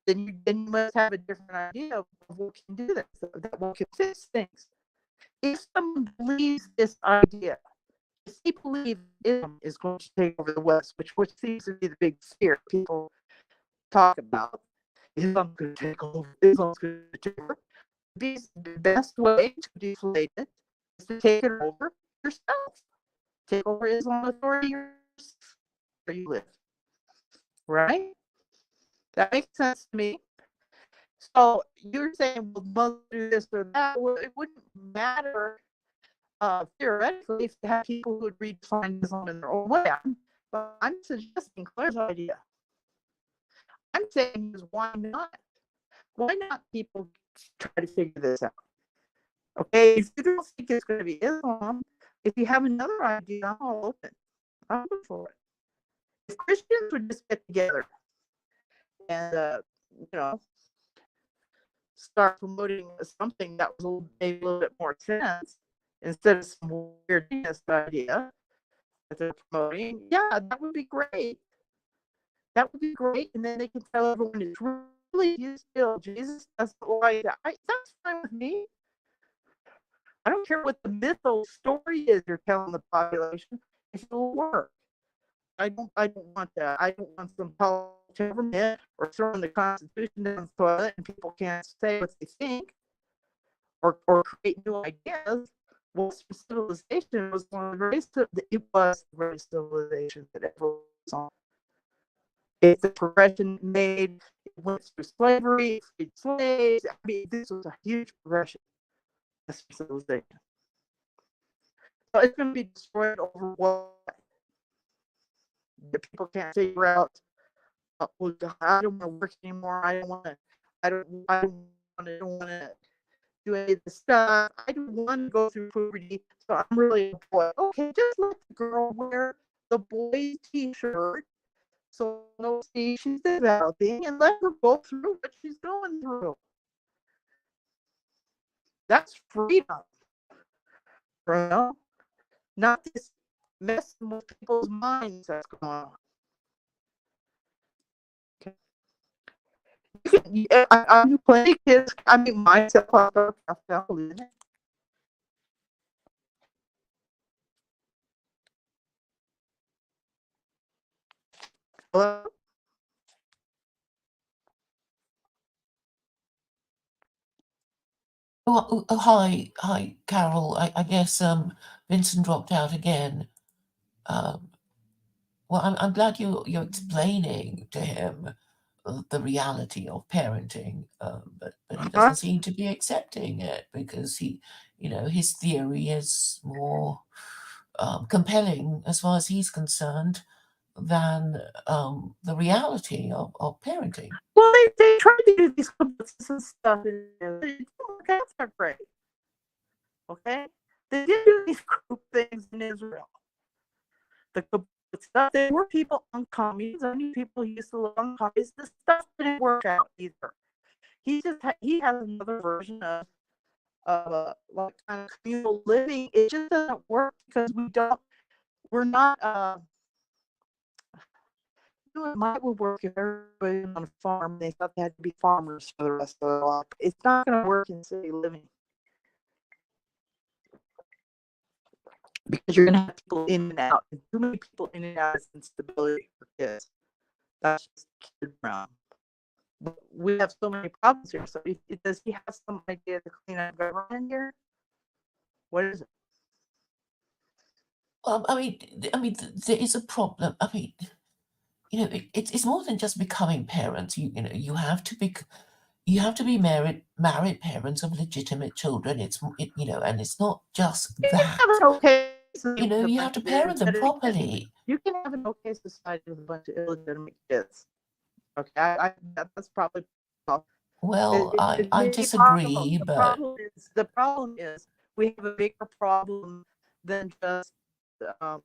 then you must have a different idea of what can do this, that what can fix things. If someone believes this idea, if they believe Islam is going to take over the West, which seems to be the big fear people talk about, Islam's going to take over, Islam's going to take over, the best way to deflate it is to take it over yourself. Take over Islam authority where you live. Right? That makes sense to me. So you're saying, well, Muslims do this or that. Well, it wouldn't matter theoretically if you have people who would redefine Islam in their own way. But I'm suggesting Claire's idea. I'm saying is why not? Why not people try to figure this out? Okay, if you don't think it's going to be Islam, if you have another idea, I'm all open. I'm open for it. If Christians would just get together and start promoting something that was maybe a little bit more sense instead of some weirdness idea that they're promoting, yeah, that would be great. That would be great, and then they can tell everyone it's really you still Jesus. That's why that's fine with me. I don't care what the mythal story is you're telling the population. If it'll work. I don't want that. I don't want some government or throwing the Constitution down the toilet and people can't say what they think or create new ideas. Western civilization was one of the greatest. It was the greatest civilization that ever was on. It's a progression made. It went through slavery, freed slaves. I mean, this was a huge progression. Western civilization. So it's going to be destroyed over what? The people can't figure out. Well, I don't want to work anymore. I don't want to do any of this stuff. I don't want to go through puberty. So I'm really a boy. Okay, just let the girl wear the boy t-shirt so no see she's developing and let her go through what she's going through. That's freedom. Bruno. Not this messing with people's minds that's going on. I knew plenty of kids. I mean, myself, I fell in it. Hello? Hi, Carol. I guess Vincent dropped out again. Well, I'm glad you're explaining to him the reality of parenting, but he doesn't seem to be accepting it because his theory is more compelling as far as he's concerned than the reality of parenting. Well, they tried to do these kibbutz and stuff, and it didn't work out that great. Okay, they did do these group things in Israel. The kibbutz stuff. There were people on commies. I knew people who used to live on commies. This stuff didn't work out either. He has another version of like kind of communal living. It just doesn't work because we're not. It might work if everybody on a farm. They thought they had to be farmers for the rest of their life. It's not going to work in city living because you're going to have people in and out. And too many people in and out is instability for kids. That's just kid around. But we have so many problems here. So does he have some idea to clean up government here? What is it? I mean, there is a problem. I mean, it's more than just becoming parents. You have to be married parents of legitimate children. And it's not just You can that. have an okay society with a You bunch have to of parent them illegitimate kids. properly. You can have an okay society with a bunch of illegitimate kids. Okay, that's probably possible. Well, I It's possible. disagree, The but problem is we have a bigger problem than just um,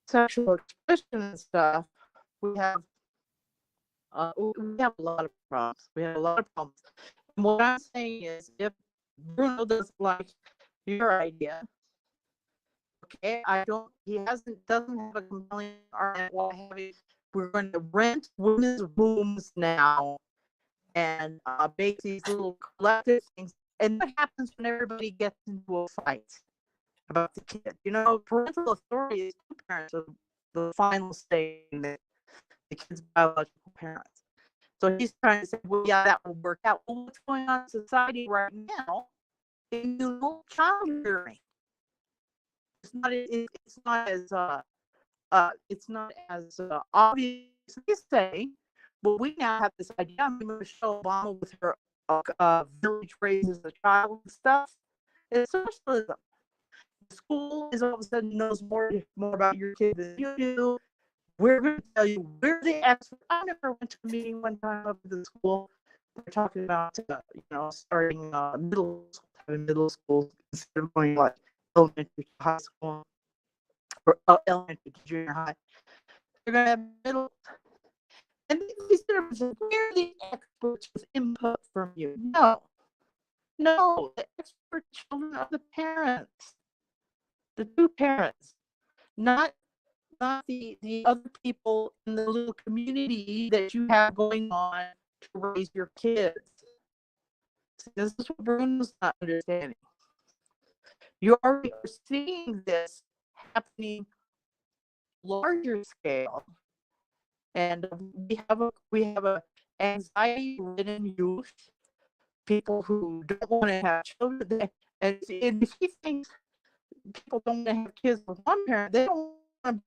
sexual expression and stuff. We have a lot of problems. We have a lot of problems. And what I'm saying is, if Bruno doesn't like your idea, okay, doesn't have a compelling argument why we're going to rent women's rooms now and make these little collective things. And what happens when everybody gets into a fight about the kid? Parental authority is two parents of the final say in the kid's biological parents. So he's trying to say, well, yeah, that will work out. Well, what's going on in society right now is child rearing. It's not as obvious as they say, but we now have this idea. I mean, Michelle Obama with her village raises a child and stuff. It's socialism. The school is all of a sudden knows more about your kid than you do. We're going to tell you we're the experts. I never went to a meeting one time up at the school. They're talking about starting middle school instead of going like elementary to high school or elementary to junior high. They're going to have middle. And these are we're the experts with input from you. No, the expert children are the parents, the two parents, not the other people in the little community that you have going on to raise your kids. This is what Bruno's not understanding. You already are seeing this happening larger scale, and we have a anxiety-ridden youth, people who don't want to have children. And if he thinks people don't want to have kids with one parent, they don't want to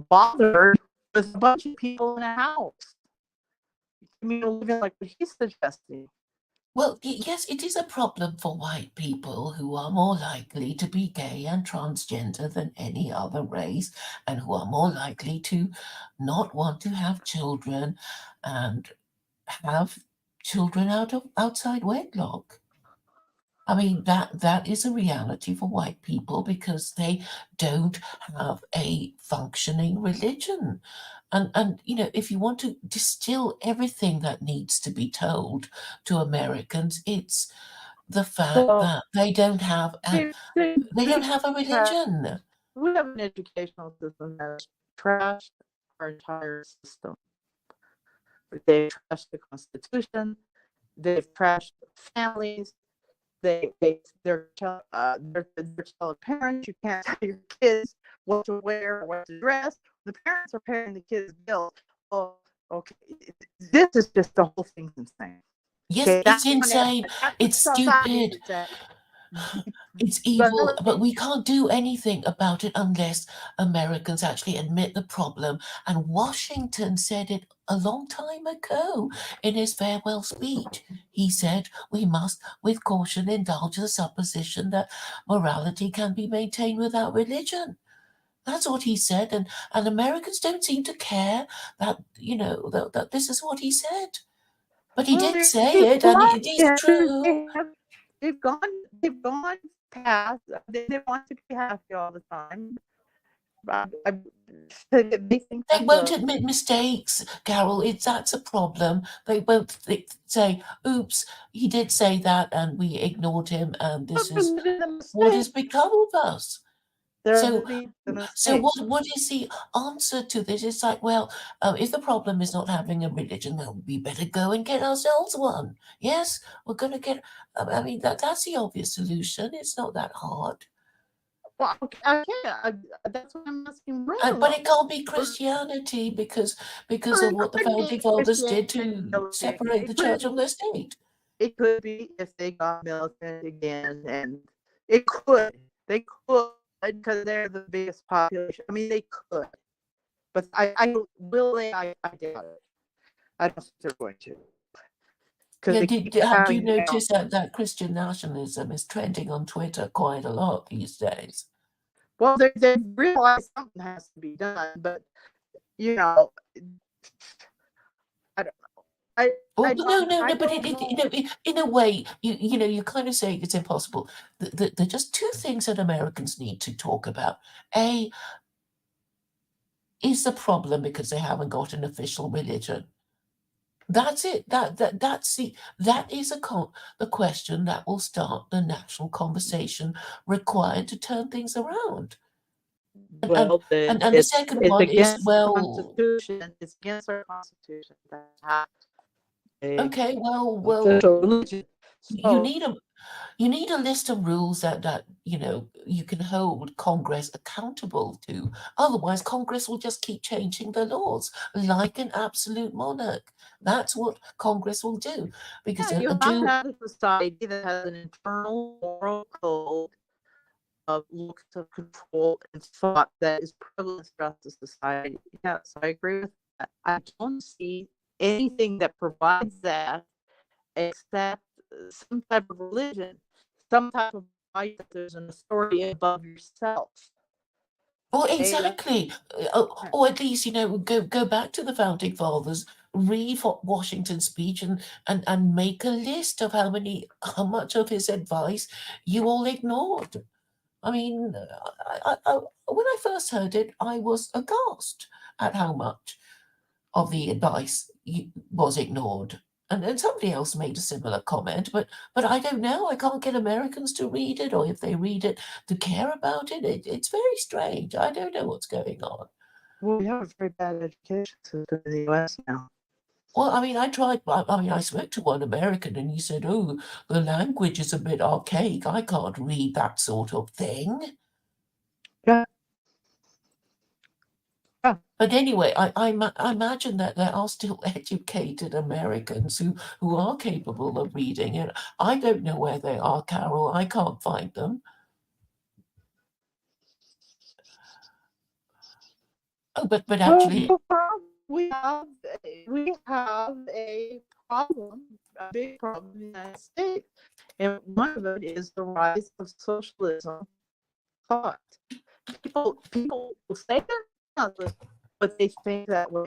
bother with a bunch of people in a house. Living like what he's suggesting. well, yes, it is a problem for white people who are more likely to be gay and transgender than any other race, and who are more likely to not want to have children and have children outside wedlock. I mean, that is a reality for white people because they don't have a functioning religion. And if you want to distill everything that needs to be told to Americans, it's the fact Well, that they don't have a trash. religion. We have an educational system that has trashed our entire system. They've trashed the Constitution. They've trashed families. They're telling parents you can't tell your kids what to wear or what to dress. The parents are paying the kids' bills. Oh, okay. This is just the whole thing's insane. Yes, Okay, it's insane. It's stupid. It's evil, but we can't do anything about it unless Americans actually admit the problem. And Washington said it a long time ago in his farewell speech. He said, we must, with caution, indulge the supposition that morality can be maintained without religion. That's what he said. And Americans don't seem to care that, that this is what he said. But he did say it, and it is true. They've gone past. They want to be happy all the time. They won't admit mistakes, Carol. That's a problem. They won't say, "Oops, he did say that, and we ignored him, and this is what has become of us." So what is the answer to this? It's like, well, if the problem is not having a religion, then we better go and get ourselves one. Yes, we're going to get. I mean, that's the obvious solution. It's not that hard. Well, that's what I'm asking Bruno. But it can't be Christianity because of what the founding fathers did to separate the church from the state. It could be if they got militant again, and it could. They could because they're the biggest population. I mean, they could. But I will they? I doubt it. I don't think they're going to. Yeah, They did, keep have you having noticed that Christian nationalism is trending on Twitter quite a lot these days? Well, they realize something has to be done, but you know, I don't know. Well, I no, don't no, I no, but don't know. in a way, you know, you're kind of saying it's impossible. There are just two things that Americans need to talk about. A, is the problem because they haven't got an official religion? That's it. That is the question that will start the national conversation required to turn things around. And and Well, then and the second it's one is, against the well, Constitution. It's against our Constitution to have a okay, well, official religion. you So need a you need a list of rules that you know you can hold Congress accountable to. Otherwise, Congress will just keep changing the laws like an absolute monarch. That's what Congress will do because yeah, a you have to Jew. have a society that has an internal moral code of looks of control and thought that is prevalent throughout the society. Yes, I agree with that. I don't see anything that provides that except some type of religion, some type of right that there's an authority above yourself. Well, Okay, exactly. Or at least, you know, go back to the founding fathers, read Washington's speech, and make a list of how much of his advice you all ignored. I mean, when I first heard it, I was aghast at how much of the advice was ignored. And then somebody else made a similar comment, but I don't know. I can't get Americans to read it, or if they read it, to care about it. It's very strange. I don't know what's going on. well, we have a very bad education system in the U.S. now. Well, I mean, I spoke to one American and he said, oh, the language is a bit archaic. I can't read that sort of thing. Yeah. Yeah. But anyway, I imagine that there are still educated Americans who are capable of reading it. I don't know where they are, Carol. I can't find them. Oh, but actually, We have a problem, a big problem in the United States, and one of it is the rise of socialism thought. People will say they're not, but they think that way,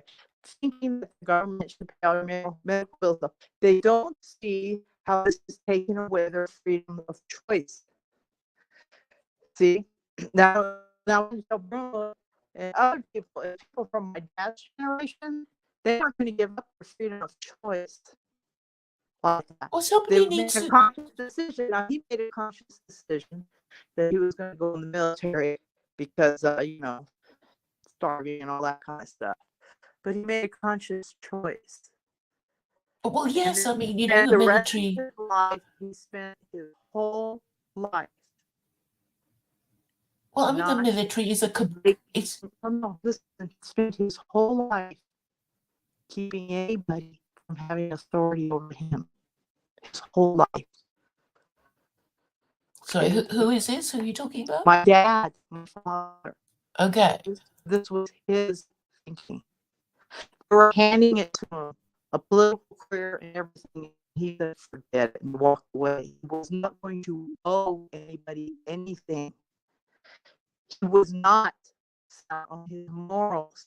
thinking that the government should pay out medical bills. They don't see how this is taking away their freedom of choice. See, now when you tell Bruno and other people, and people from my dad's generation, they aren't going to give up their freedom of choice like that. well, They somebody would make needs a to. conscious decision. Now he made a conscious decision that he was going to go in the military because, starving and all that kind of stuff. But he made a conscious choice. Well, yes, I mean, you know, And the the rest of military. his life, he spent his whole life. Well, I mean, the Not military is it's. listen, spent his whole life keeping anybody from having authority over him. His whole life. Sorry, who is this? Who are you talking about? My dad, my father. Okay. This was his thinking. They were handing it to him, a political career and everything. He said, forget it, and walked away. He was not going to owe anybody anything. He was not sound on his morals.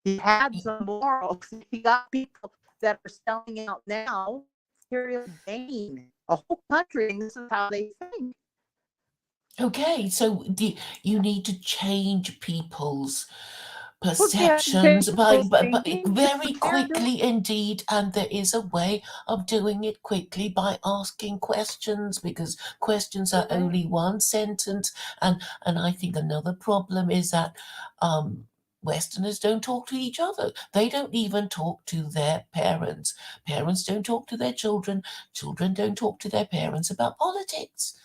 He had some morals. He got people that are selling out now, material gain, a whole country, and this is how they think. Okay, so you need to change people's Well, they have to change perceptions people's but thinking, just very like they're doing. quickly indeed, and there is a way of doing it quickly by asking questions, because questions are Right. only one sentence. And I think another problem is that Westerners don't talk to each other. They don't even talk to their parents. Parents don't talk to their children. Children don't talk to their parents about politics.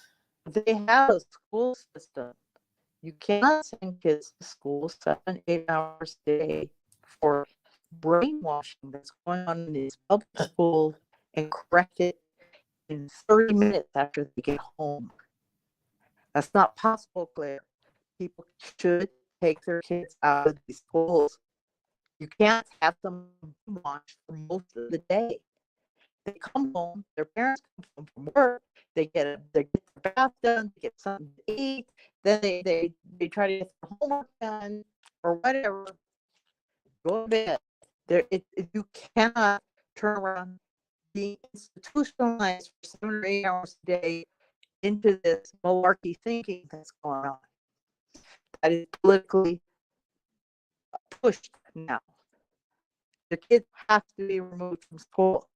They have a school system. You cannot send kids to school 7-8 hours a day for brainwashing that's going on in these public schools and correct it in 30 minutes after they get home. That's not possible, Claire. People should take their kids out of these schools. You can't have them watch for most of the day. They come home, their parents come home from work, they get their bath done, they get something to eat, then they try to get their homework done or whatever, go to bed. You cannot turn around being institutionalized for 7 or 8 hours a day into this malarkey thinking that's going on. That is politically pushed now. The kids have to be removed from school.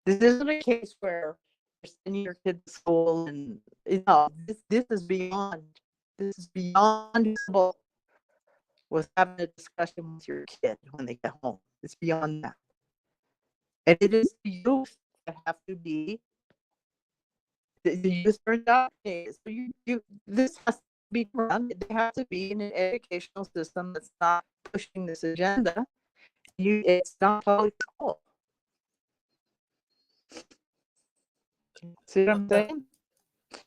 This isn't a case where you're sending your kid to school and this is beyond possible with having a discussion with your kid when they get home. It's beyond that. And it is the youth that have to be the youth are indoctrinated. So this has to be run. They have to be in an educational system that's not pushing this agenda. It's not public school. See what I'm saying?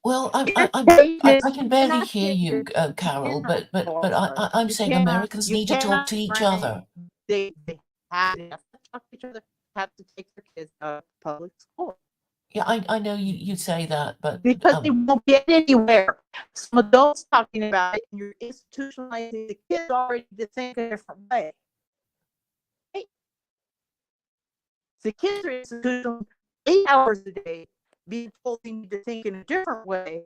Well, I can barely hear you, Carol, but I'm saying Americans need to talk to each other. They have to talk to each other, have to take their kids out of public school. Yeah, I know you say that, but Because they won't get anywhere. Some adults talking about it, and you're institutionalizing the kids already to think a different way. Right? The kids are institutionalized 8 hours a day, being told they need to think in a different way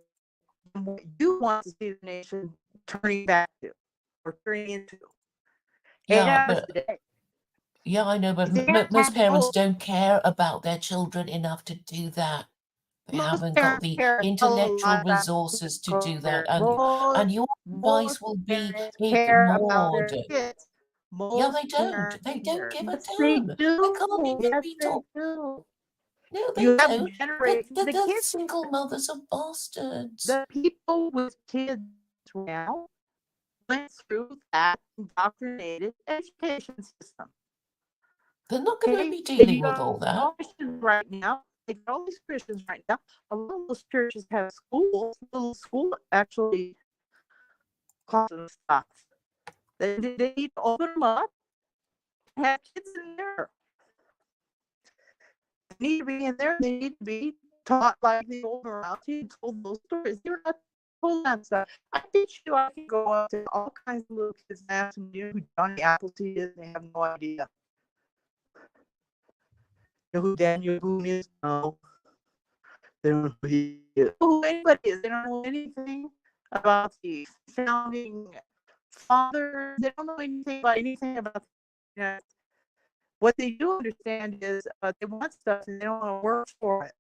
than what you want to see the nation turning back to or turning into. 8 yeah, hours but a day. yeah, I know, but They have to most have parents both. don't care about their children enough to do that. They Most haven't got parents the care a intellectual lot about resources to do that, Most and your advice will be parents care about ignored. their kids. Yeah, Most they don't. parents They don't care. give a Yes, they damn. They do. can't even Yes, be they talked. do. No, they You have don't. generations. The The kids, single mothers are bastards. the people with kids now went through that indoctrinated education system. They're not going to Okay, be and dealing you with all got all that. Christians right now. They got all these Christians right now. A lot of those churches have schools. Little school actually costing stuff. They need to open them up and have kids in there. They need to be in there. They need to be taught like the old morality and told those stories. They're not told that stuff. I bet you I can go up to all kinds of little kids and ask them, you know who Johnny Appleseed is? They have no idea. You know who Daniel Boone is? No. They don't know who he is. Who anybody is. They don't know anything about the founding fathers. They don't know anything about what they do understand is they want stuff and they don't want to work for it.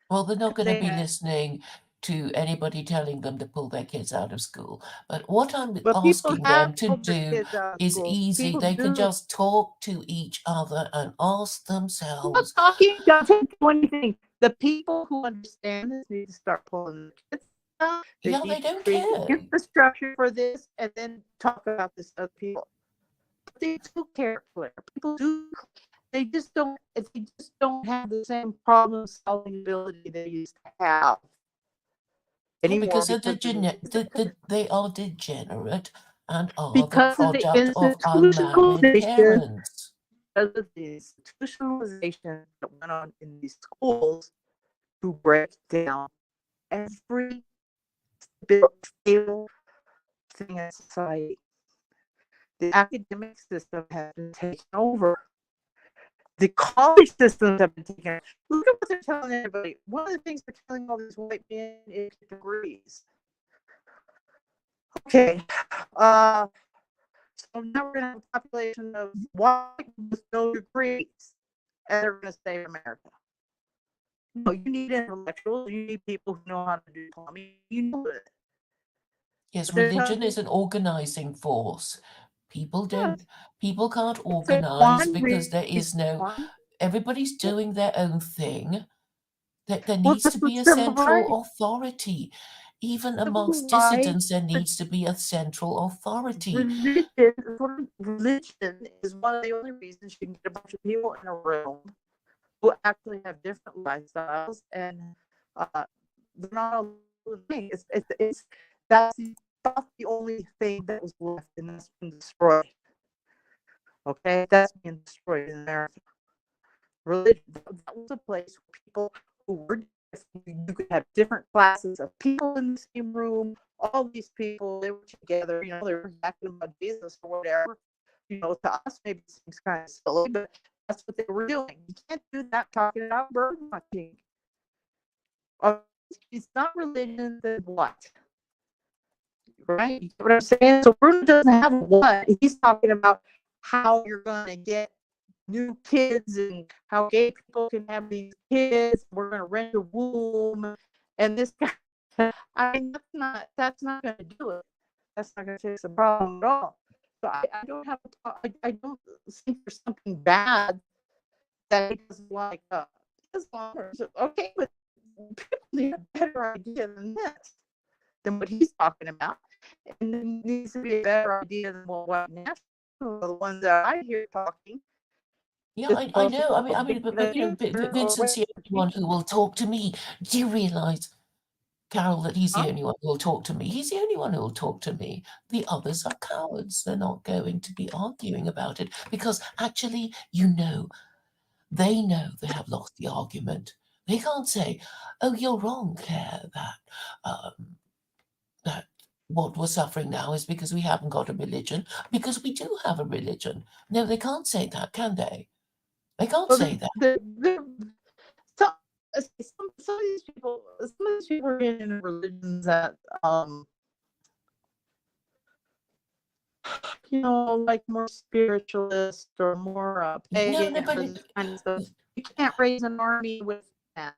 Well, they're not going to They be listening to anybody telling them to pull their kids out of school. But what I'm But people asking have them to pulled their do kids out of is school. easy. People They can do. just talk to each other and ask I'm not themselves. talking doesn't do anything. The people who understand this need to start pulling their kids out. They Yeah, need they to don't create the care. infrastructure for this and then talk about this to other people. But they do care, Claire. People do. They just don't have the same problem solving ability they used to have Yeah, anymore because they are degenerate and are the because of the product of unmarried institutionalization, parents. because of the institutionalization that went on in these schools to break down every stable thing in society. The academic system has been taken over. The college systems have been taken over. Look at what they're telling everybody. One of the things they're telling all these white men is degrees. Okay. So now we're going to have a population of white with no degrees, and they're going to stay in America. No, you need intellectuals. You need people who know how to do plumbing. You know it. Yes, But they're religion telling is an organizing force. People yes, can't it's organize one because there is no, one. everybody's doing their own thing. There Well, needs that's to what be a civil central rights. authority. Even amongst Civil rights. dissidents, there needs to be a central authority. Religion is one of the only reasons you can get a bunch of people in a room who actually have different lifestyles and they're not all the same. That's the about the only thing that was left, and that's been destroyed. Okay, that's being destroyed in America. Religion, that was a place where people who were different, you could have different classes of people in the same room. All these people, they were together, you know, they were acting about Jesus or whatever. You know, to us, maybe it seems kind of silly, but that's what they were doing. You can't do that talking about bird watching. It's not religion, then what? Right? You get what I'm saying? So Bruno doesn't have what. He's talking about how you're going to get new kids and how gay people can have these kids. We're going to rent a womb. And this guy, I mean, that's not going to do it. That's not going to fix the problem at all. So I don't have, I don't think there's something bad that he doesn't like Islam. Okay, but people need a better idea than this, than what he's talking about. And there needs to be a better idea than what white nationalists, the ones that I hear talking. Yeah, I know. I mean, but you know, Vincent's the only one who will talk to me. Do you realise, Carol, that he's the only one who will talk to me? He's the only one who will talk to me. The others are cowards. They're not going to be arguing about it because actually, you know they have lost the argument. They can't say, "Oh, you're wrong, Claire. That what we're suffering now is because we haven't got a religion." Because we do have a religion. No, they can't say that, can they? They can't say that. Some of these people are in religions that you know, like more spiritualist or more pagan kind of stuff. You can't raise an army with that.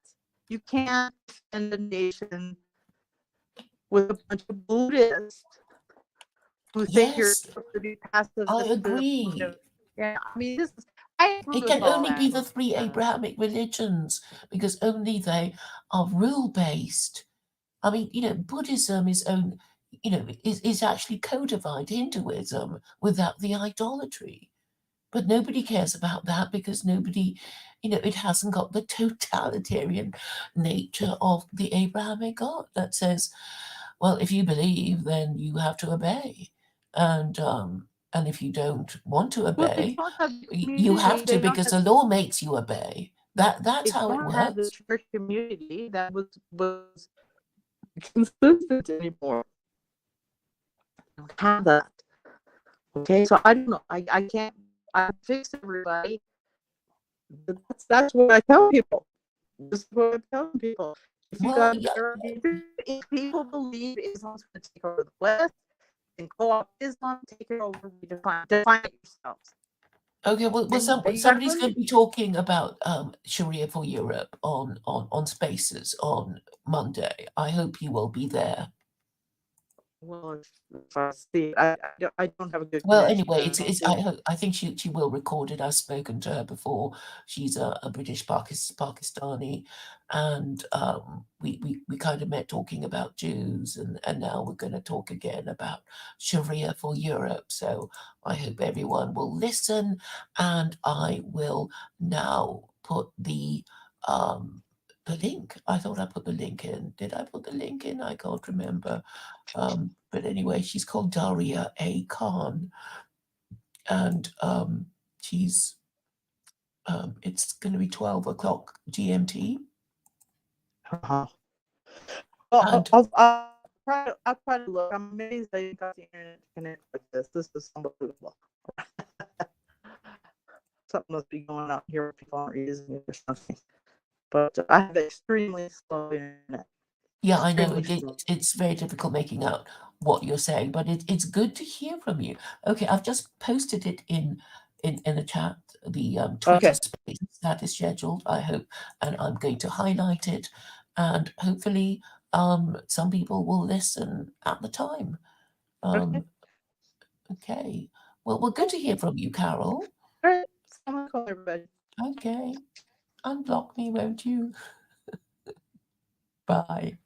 You can't defend a nation with a bunch of Buddhists who think you're supposed to be passive. I agree. Yeah, I mean, it can only be the three Abrahamic religions because only they are rule-based. I mean, you know, Buddhism is actually codified Hinduism without the idolatry. But nobody cares about that because nobody, it hasn't got the totalitarian nature of the Abrahamic God that says, well, if you believe, then you have to obey. And if you don't want to obey, you have to because the law makes you obey. That's how it works. Have the church community that was consistent anymore. I don't have that. Okay, so I don't know. I can't. I fix everybody. But that's what I tell people. This is what I'm telling people. If people believe Islam's going to take over the West, then co-opt Islam, take it over, define it yourselves. Okay, well, somebody's going to be talking about Sharia for Europe on Spaces on Monday. I hope you will be there. Well, if I see, I don't have a good. Well, anyway, I think she will record it. I've spoken to her before. She's a British Pakistani, and we kind of met talking about Jews, and now we're going to talk again about Sharia for Europe. So I hope everyone will listen, and I will now put the link. I thought I put the link in. Did I put the link in? I can't remember. But anyway, she's called Daria A. Khan, and she's it's going to be 12 o'clock GMT. Well, I'll try to look. I'm amazed that you got the internet to connect like this. This is unbelievable. Something must be going on here where people aren't using it or something. But I have extremely slow internet. Yeah, I know it's very difficult making out what you're saying, but it's good to hear from you. Okay, I've just posted it in the chat, the Twitter space that is scheduled, I hope, and I'm going to highlight it, and hopefully some people will listen at the time. Okay. Well, good to hear from you, Carol. All right. Assalamualaikum, everybody. Okay. Unblock me, won't you? Bye.